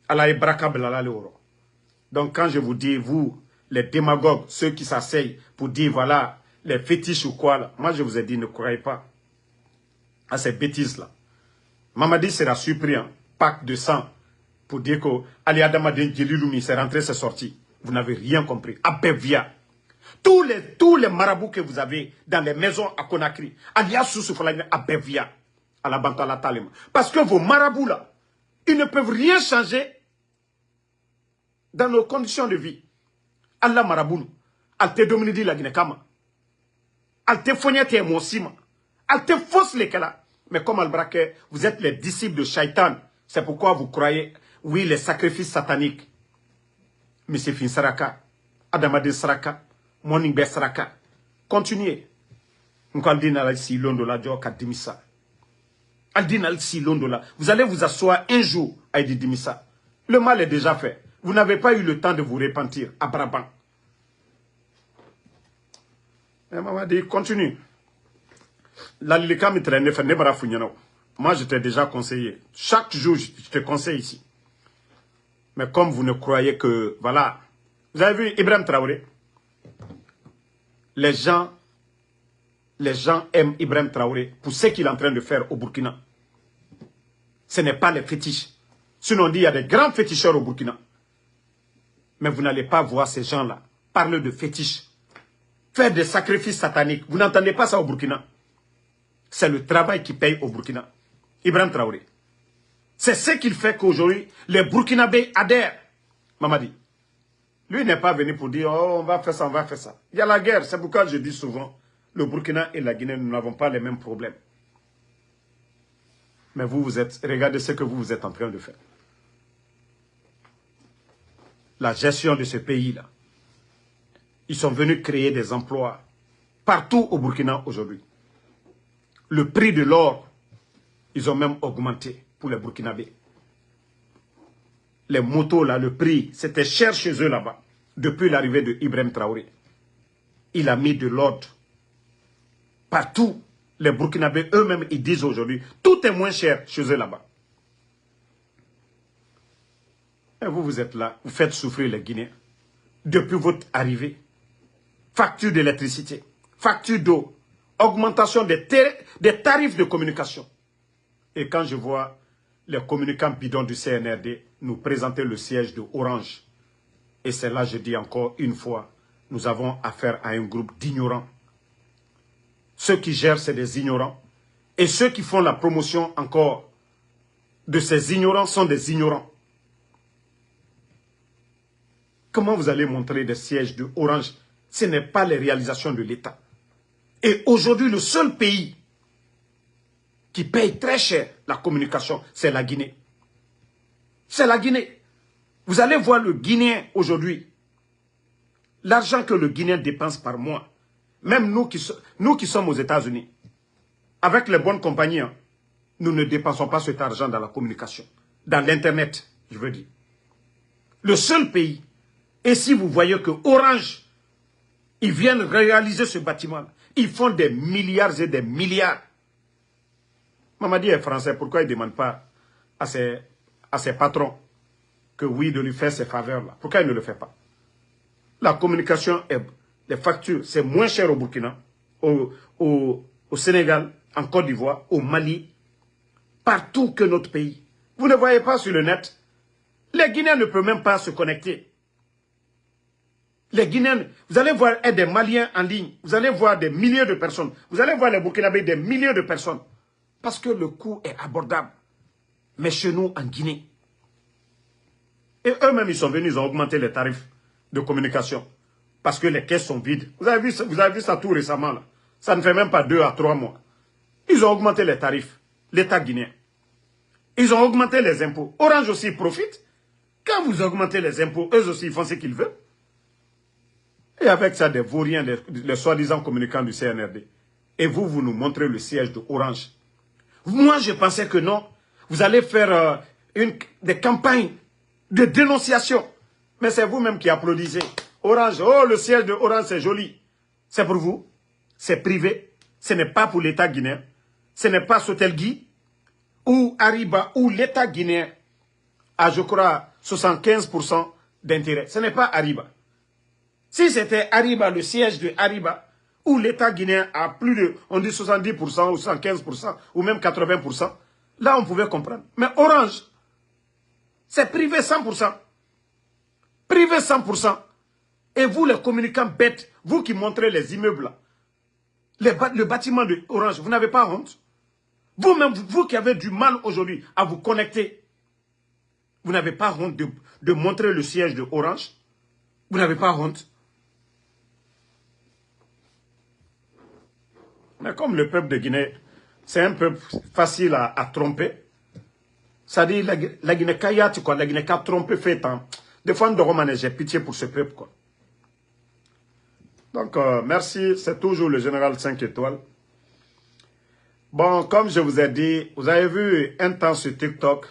Ala ebraka belala leoro. Donc quand je vous dis, vous, les démagogues, ceux qui s'asseyent pour dire, voilà, les fétiches ou quoi, là, moi je vous ai dit, ne croyez pas à ces bêtises-là. Mamadi sera surpris, hein, pack de sang, pour dire que Ali Adamadin Djelilumi s'est rentré, c'est sorti. Vous n'avez rien compris. Abevia. Tous les marabouts que vous avez dans les maisons à Conakry, alias Sousoufalani, Abevia, à la Bantala Talema. Parce que vos marabouts là, ils ne peuvent rien changer dans nos conditions de vie. Allah maraboulou, al te dominidi la Guinée-Kama, al te fognete monsima, al te fausse les kala. Mais comme al-Brake, vous êtes les disciples de Shaitan. C'est pourquoi vous croyez, oui, les sacrifices sataniques. Monsieur Fin Saraka, Adamade Saraka, Moningbe Saraka. Continuez. Nkaldina al si londola jo kadimisa. Aldina al si londola. Vous allez vous asseoir un jour à Dimisa. Le mal est déjà fait. Vous n'avez pas eu le temps de vous repentir à Brabant. Mais maman dit, continue. La lilika me traîne, moi je t'ai déjà conseillé. Chaque jour, je te conseille ici. Mais comme vous ne croyez que, voilà. Vous avez vu Ibrahim Traoré? Les gens aiment Ibrahim Traoré pour ce qu'il est en train de faire au Burkina. Ce n'est pas les fétiches. Sinon on dit, il y a des grands féticheurs au Burkina. Mais vous n'allez pas voir ces gens-là parler de fétiches, faire des sacrifices sataniques. Vous n'entendez pas ça au Burkina. C'est le travail qui paye au Burkina. Ibrahim Traoré. C'est ce qu'il fait qu'aujourd'hui, les Burkinabés adhèrent. Mamadi. Lui n'est pas venu pour dire, oh, on va faire ça, on va faire ça. Il y a la guerre. C'est pourquoi je dis souvent, le Burkina et la Guinée, nous n'avons pas les mêmes problèmes. Mais regardez ce que vous êtes en train de faire. La gestion de ce pays-là. Ils sont venus créer des emplois partout au Burkina aujourd'hui. Le prix de l'or, ils ont même augmenté pour les Burkinabés. Les motos, là, le prix, c'était cher chez eux là-bas. Depuis l'arrivée de Ibrahim Traoré. Il a mis de l'ordre. Partout, les Burkinabés eux-mêmes, ils disent aujourd'hui, tout est moins cher chez eux là-bas. Et vous, vous êtes là, vous faites souffrir les Guinéens. Depuis votre arrivée, facture d'électricité, facture d'eau, augmentation des tarifs de communication. Et quand je vois les communicants bidons du CNRD nous présenter le siège de Orange, et c'est là, je dis encore une fois, nous avons affaire à un groupe d'ignorants. Ceux qui gèrent, c'est des ignorants. Et ceux qui font la promotion encore de ces ignorants sont des ignorants. Comment vous allez montrer des sièges de Orange? Ce n'est pas les réalisations de l'État. Et aujourd'hui, le seul pays qui paye très cher la communication, c'est la Guinée. C'est la Guinée. Vous allez voir le Guinéen aujourd'hui. L'argent que le Guinéen dépense par mois. Même nous qui sommes aux États-Unis, avec les bonnes compagnies, hein, nous ne dépensons pas cet argent dans la communication. Dans l'Internet, je veux dire. Le seul pays. Et si vous voyez que Orange, ils viennent réaliser ce bâtiment, ils font des milliards et des milliards. Mamadi est français, pourquoi il ne demande pas à ses patrons que oui, de lui faire ces faveurs-là? Pourquoi il ne le fait pas? La communication, les factures, c'est moins cher au Burkina, au Sénégal, en Côte d'Ivoire, au Mali, partout que notre pays. Vous ne voyez pas sur le net, les Guinéens ne peuvent même pas se connecter. Les Guinéens, vous allez voir des Maliens en ligne, vous allez voir des milliers de personnes, vous allez voir les Burkinabés, des milliers de personnes. Parce que le coût est abordable. Mais chez nous, en Guinée. Et eux-mêmes, ils sont venus, ils ont augmenté les tarifs de communication. Parce que les caisses sont vides. Vous avez vu ça tout récemment, là. Ça ne fait même pas 2 à 3 mois. Ils ont augmenté les tarifs, l'État guinéen. Ils ont augmenté les impôts. Orange aussi profite. Quand vous augmentez les impôts, eux aussi, ils font ce qu'ils veulent. Et avec ça, des vauriens, les soi-disant communicants du CNRD. Et vous, vous nous montrez le siège de Orange. Moi, je pensais que non. Vous allez faire des campagnes de dénonciation. Mais c'est vous-même qui applaudissez. Orange, oh, le siège de Orange, c'est joli. C'est pour vous. C'est privé. Ce n'est pas pour l'État guinéen. Ce n'est pas Sotelgui ou Ariba ou l'État guinéen a, je crois, 75% d'intérêt. Ce n'est pas Ariba. Si c'était Ariba, le siège de Ariba, où l'État guinéen a plus de, on dit 70% ou 115% ou même 80%, là on pouvait comprendre. Mais Orange, c'est privé 100%. Privé 100%. Et vous, les communicants bêtes, vous qui montrez les immeubles, le bâtiment de Orange, vous n'avez pas honte? Vous-même, vous qui avez du mal aujourd'hui à vous connecter, vous n'avez pas honte de montrer le siège de Orange? Vous n'avez pas honte? Mais comme le peuple de Guinée, c'est un peuple facile à tromper, ça dit la Guinée Kayat, quoi, la Guinée Kayat trompé fait tant. Des fois, j'ai pitié pour ce peuple, quoi. Donc, merci, c'est toujours le général 5 étoiles. Bon, comme je vous ai dit, vous avez vu un temps sur TikTok,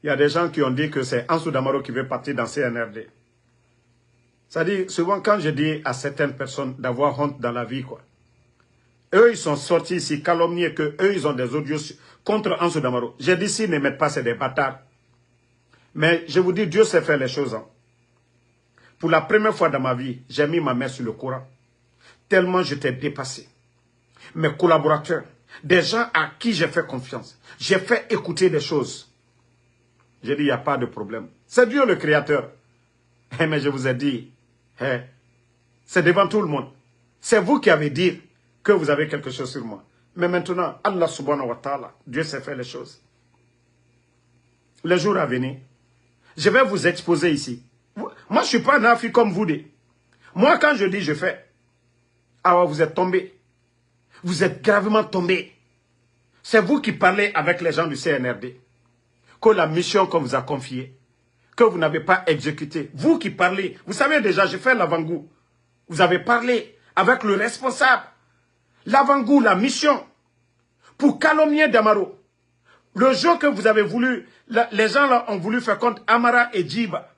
il y a des gens qui ont dit que c'est Ansou Damaro qui veut partir dans CNRD. C'est-à-dire, souvent quand je dis à certaines personnes d'avoir honte dans la vie, quoi. Eux, ils sont sortis ici calomniés que eux, ils ont des audios contre Ansou Damaro. J'ai dit, s'ils ne mettent pas, c'est des bâtards. Mais je vous dis, Dieu sait faire les choses. Hein. Pour la première fois dans ma vie, j'ai mis ma main sur le Coran. Tellement j'étais dépassé. Mes collaborateurs, des gens à qui j'ai fait confiance, j'ai fait écouter des choses. J'ai dit, il n'y a pas de problème. C'est Dieu le Créateur. Mais je vous ai dit, c'est devant tout le monde. C'est vous qui avez dit que vous avez quelque chose sur moi. Mais maintenant, Allah subhanahu wa ta'ala, Dieu sait faire les choses. Le jour à venir, je vais vous exposer ici. Moi, je ne suis pas un Afrique comme vous. Moi, quand je dis je fais, ah, vous êtes tombés. Vous êtes gravement tombés. C'est vous qui parlez avec les gens du CNRD. Que la mission qu'on vous a confiée, que vous n'avez pas exécutée. Vous qui parlez. Vous savez déjà, j'ai fait l'avant-goût. Vous avez parlé avec le responsable. L'avant-goût, la mission, pour calomnier Damaro. Le jour que vous avez voulu, les gens là ont voulu faire contre Amara et Djiba.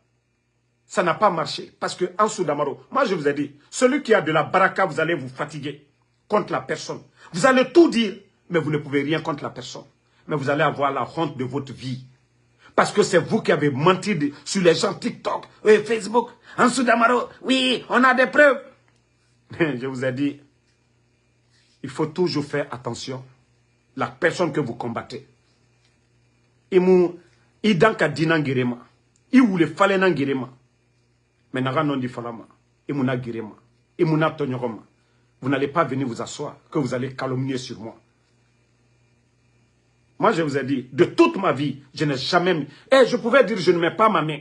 Ça n'a pas marché. Parce que Ansou Damaro, moi je vous ai dit, celui qui a de la baraka, vous allez vous fatiguer contre la personne. Vous allez tout dire, mais vous ne pouvez rien contre la personne. Mais vous allez avoir la honte de votre vie. Parce que c'est vous qui avez menti sur les gens TikTok, Facebook. Ansou Damaro, oui, on a des preuves. Je vous ai dit, il faut toujours faire attention. La personne que vous combattez. Il danka dinan girema. Il voulait fallait nan girema. Mais n'a non di falama. Il m'a girema. Il m'a tonyogoma. Vous n'allez pas venir vous asseoir que vous allez calomnier sur moi. Moi, je vous ai dit, de toute ma vie, je n'ai jamais mis... je pouvais dire, je ne mets pas ma main.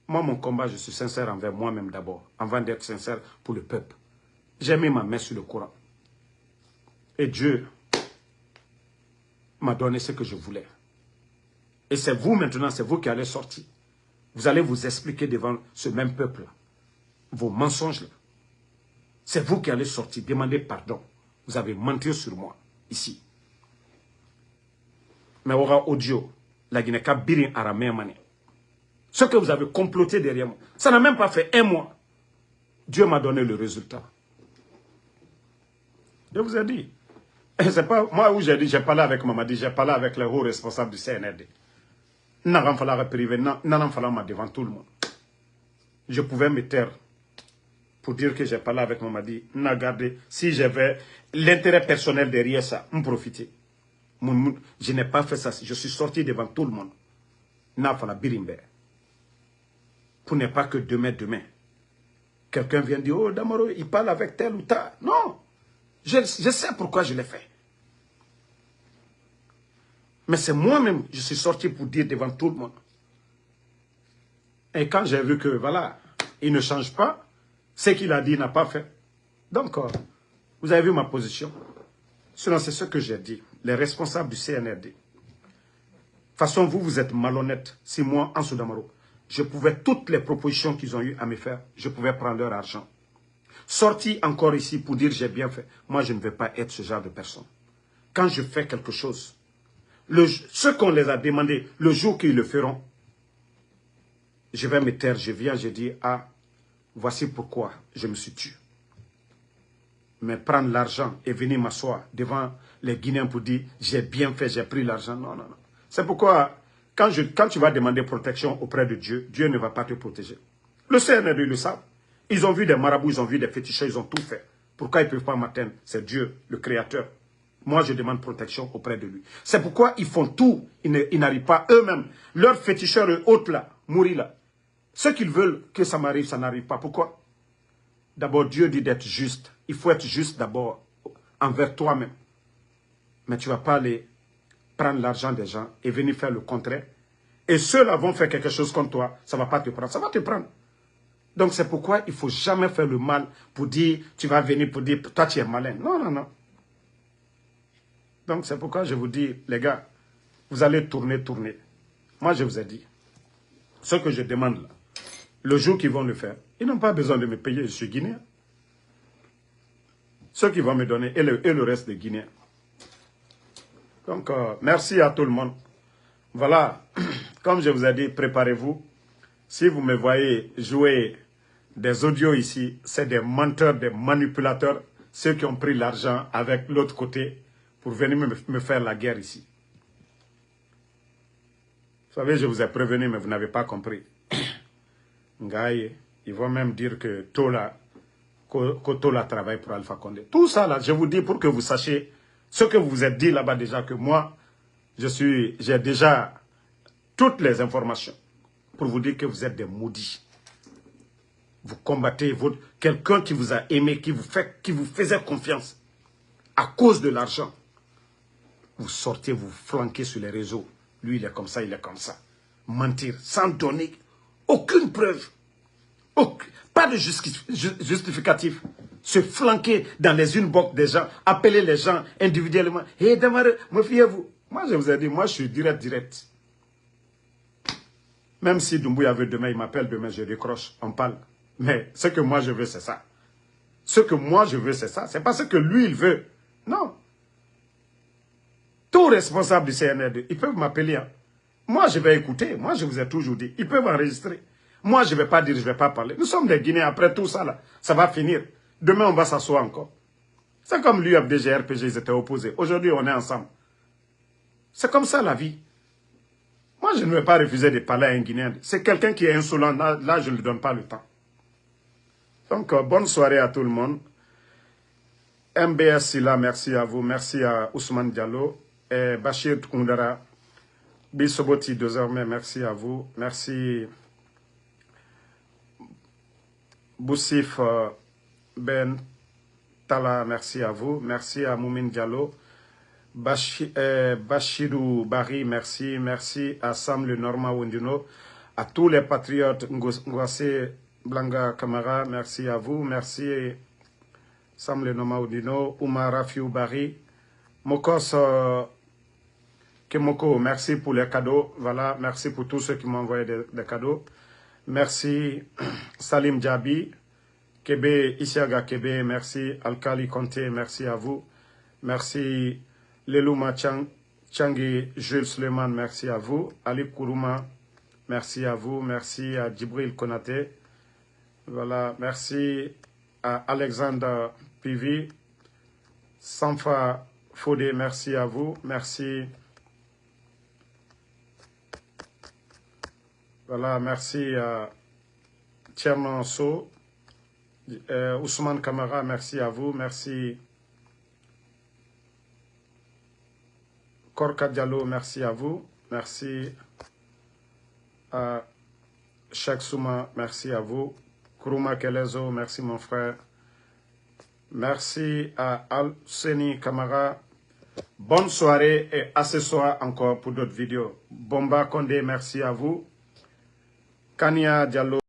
Moi, mon combat, je suis sincère envers moi-même d'abord, avant d'être sincère pour le peuple. J'ai mis ma main sur le Coran. Et Dieu m'a donné ce que je voulais. Et c'est vous maintenant, c'est vous qui allez sortir. Vous allez vous expliquer devant ce même peuple-là. Vos mensonges-là. C'est vous qui allez sortir, demander pardon. Vous avez menti sur moi, ici. Mais aura audio, la Guinée-Ka birin aramé mané. Ce que vous avez comploté derrière moi, ça n'a même pas fait 1 mois. Dieu m'a donné le résultat. Je vous ai dit. C'est pas moi où j'ai dit, j'ai parlé avec Mamadi, j'ai parlé avec les hauts responsables du CNRD. N'avant fallu privé, n'en fallu devant tout le monde. Je pouvais me taire pour dire que j'ai parlé avec Mamadi. N'a gardé, si j'avais l'intérêt personnel derrière ça, me profiter. Je n'ai pas fait ça. Je suis sorti devant tout le monde. N'a fallu birimbe. pour ne pas que demain, quelqu'un vient dire, oh Damaro, il parle avec tel ou tel. Non, je sais pourquoi je l'ai fait. Mais c'est moi-même, je suis sorti pour dire devant tout le monde. Et quand j'ai vu que, voilà, il ne change pas, ce qu'il a dit, il n'a pas fait. Donc, vous avez vu ma position. Sinon, c'est ce que j'ai dit. Les responsables du CNRD. De toute façon, vous êtes malhonnête. Si moi, Ansou Damaro, je pouvais, toutes les propositions qu'ils ont eu à me faire, je pouvais prendre leur argent. Sorti encore ici pour dire j'ai bien fait. Moi, je ne vais pas être ce genre de personne. Quand je fais quelque chose, ce qu'on les a demandé, le jour qu'ils le feront, je vais me taire, je viens, je dis, ah, voici pourquoi je me suis tué. Mais prendre l'argent et venir m'asseoir devant les Guinéens pour dire, j'ai bien fait, j'ai pris l'argent. Non, non, non. C'est pourquoi, quand tu vas demander protection auprès de Dieu, Dieu ne va pas te protéger. Le CNRD, ils le savent. Ils ont vu des marabouts, ils ont vu des féticheurs, ils ont tout fait. Pourquoi ils ne peuvent pas m'atteindre? C'est Dieu, le Créateur. Moi, je demande protection auprès de lui. C'est pourquoi ils font tout. Ils n'arrivent pas eux-mêmes. Leurs féticheurs et autres là, mourir là. Ceux qu'ils veulent que ça m'arrive, ça n'arrive pas. Pourquoi? D'abord, Dieu dit d'être juste. Il faut être juste d'abord envers toi-même. Mais tu ne vas pas aller prendre l'argent des gens et venir faire le contraire. Et ceux-là vont faire quelque chose contre toi. Ça ne va pas te prendre. Ça va te prendre. Donc c'est pourquoi il ne faut jamais faire le mal pour dire, tu vas venir pour dire, toi tu es malin. Non, non, non. Donc c'est pourquoi je vous dis, les gars, vous allez tourner. Moi je vous ai dit, ce que je demande là, le jour qu'ils vont le faire, ils n'ont pas besoin de me payer, je suis guinéen. Ceux qui vont me donner et le reste des Guinéens. Donc merci à tout le monde. Voilà, comme je vous ai dit, préparez-vous. Si vous me voyez jouer des audios ici, c'est des menteurs, des manipulateurs, ceux qui ont pris l'argent avec l'autre côté pour venir me faire la guerre ici. Vous savez, je vous ai prévenu, mais vous n'avez pas compris. Ngaye, ils vont même dire que Tola travaille pour Alpha Condé. Tout ça, là, je vous dis pour que vous sachiez ce que vous vous êtes dit là-bas déjà, que moi, j'ai déjà toutes les informations pour vous dire que vous êtes des maudits. Vous combattez quelqu'un qui vous a aimé, qui vous faisait confiance à cause de l'argent. Vous sortez, vous flanquez sur les réseaux. Lui, il est comme ça, il est comme ça. Mentir sans donner aucune preuve. Pas de justificatif. Se flanquer dans les inbox des gens, appeler les gens individuellement. Hé, Damaro, me fiez-vous. Moi, je vous ai dit, moi, je suis direct. Même si Doumbouya veut demain, il m'appelle demain, je décroche, on parle. Mais ce que moi je veux, c'est ça. Ce que moi je veux, c'est ça. C'est pas ce que lui, il veut. Non. Tout responsable du CNRD, ils peuvent m'appeler. Hein. Moi, je vais écouter. Moi, je vous ai toujours dit. Ils peuvent enregistrer. Moi, je ne vais pas dire, je ne vais pas parler. Nous sommes des Guinéens. Après tout ça, là, ça va finir. Demain, on va s'asseoir encore. C'est comme l'UFDG, RPG, ils étaient opposés. Aujourd'hui, on est ensemble. C'est comme ça, la vie. Moi, je ne vais pas refuser de parler à un Guinéen. C'est quelqu'un qui est insolent. Là, je ne lui donne pas le temps. Donc, bonne soirée à tout le monde. MBS Silla, merci à vous. Merci à Ousmane Diallo. Et Bachir Koundara. Bissoboti, désormais, merci à vous. Merci Boussif Ben Tala, merci à vous. Merci à Moumine Diallo. Bachirou Bari, merci. Merci à Sam Le Normand Wundino. À tous les patriotes, Ngwase Blanga Kamara, merci à vous. Merci Sam Le Normand Wundino. Oumar Rafiou Bari. Mokos Kemoko, merci pour les cadeaux. Voilà, merci pour tous ceux qui m'ont envoyé des cadeaux. Merci Salim Djabi, Kebe, Isiaga Kebe, merci Alkali Conté, merci à vous. Merci Lelouma Changi, Jules Suleiman, merci à vous. Ali Kourouma, merci à vous. Merci à Djibril Konaté. Voilà, merci à Alexandre Pivi. Sanfa Fodé, merci à vous. Merci. Voilà, merci à Tchernon So, Ousmane Kamara, merci à vous. Merci Korka Diallo, merci à vous. Merci à Cheikh Souma, merci à vous. Kuruma Kelezo, merci mon frère. Merci à Al-Seni Kamara. Bonne soirée et à ce soir encore pour d'autres vidéos. Bomba Kondé, merci à vous. Kania Diallo.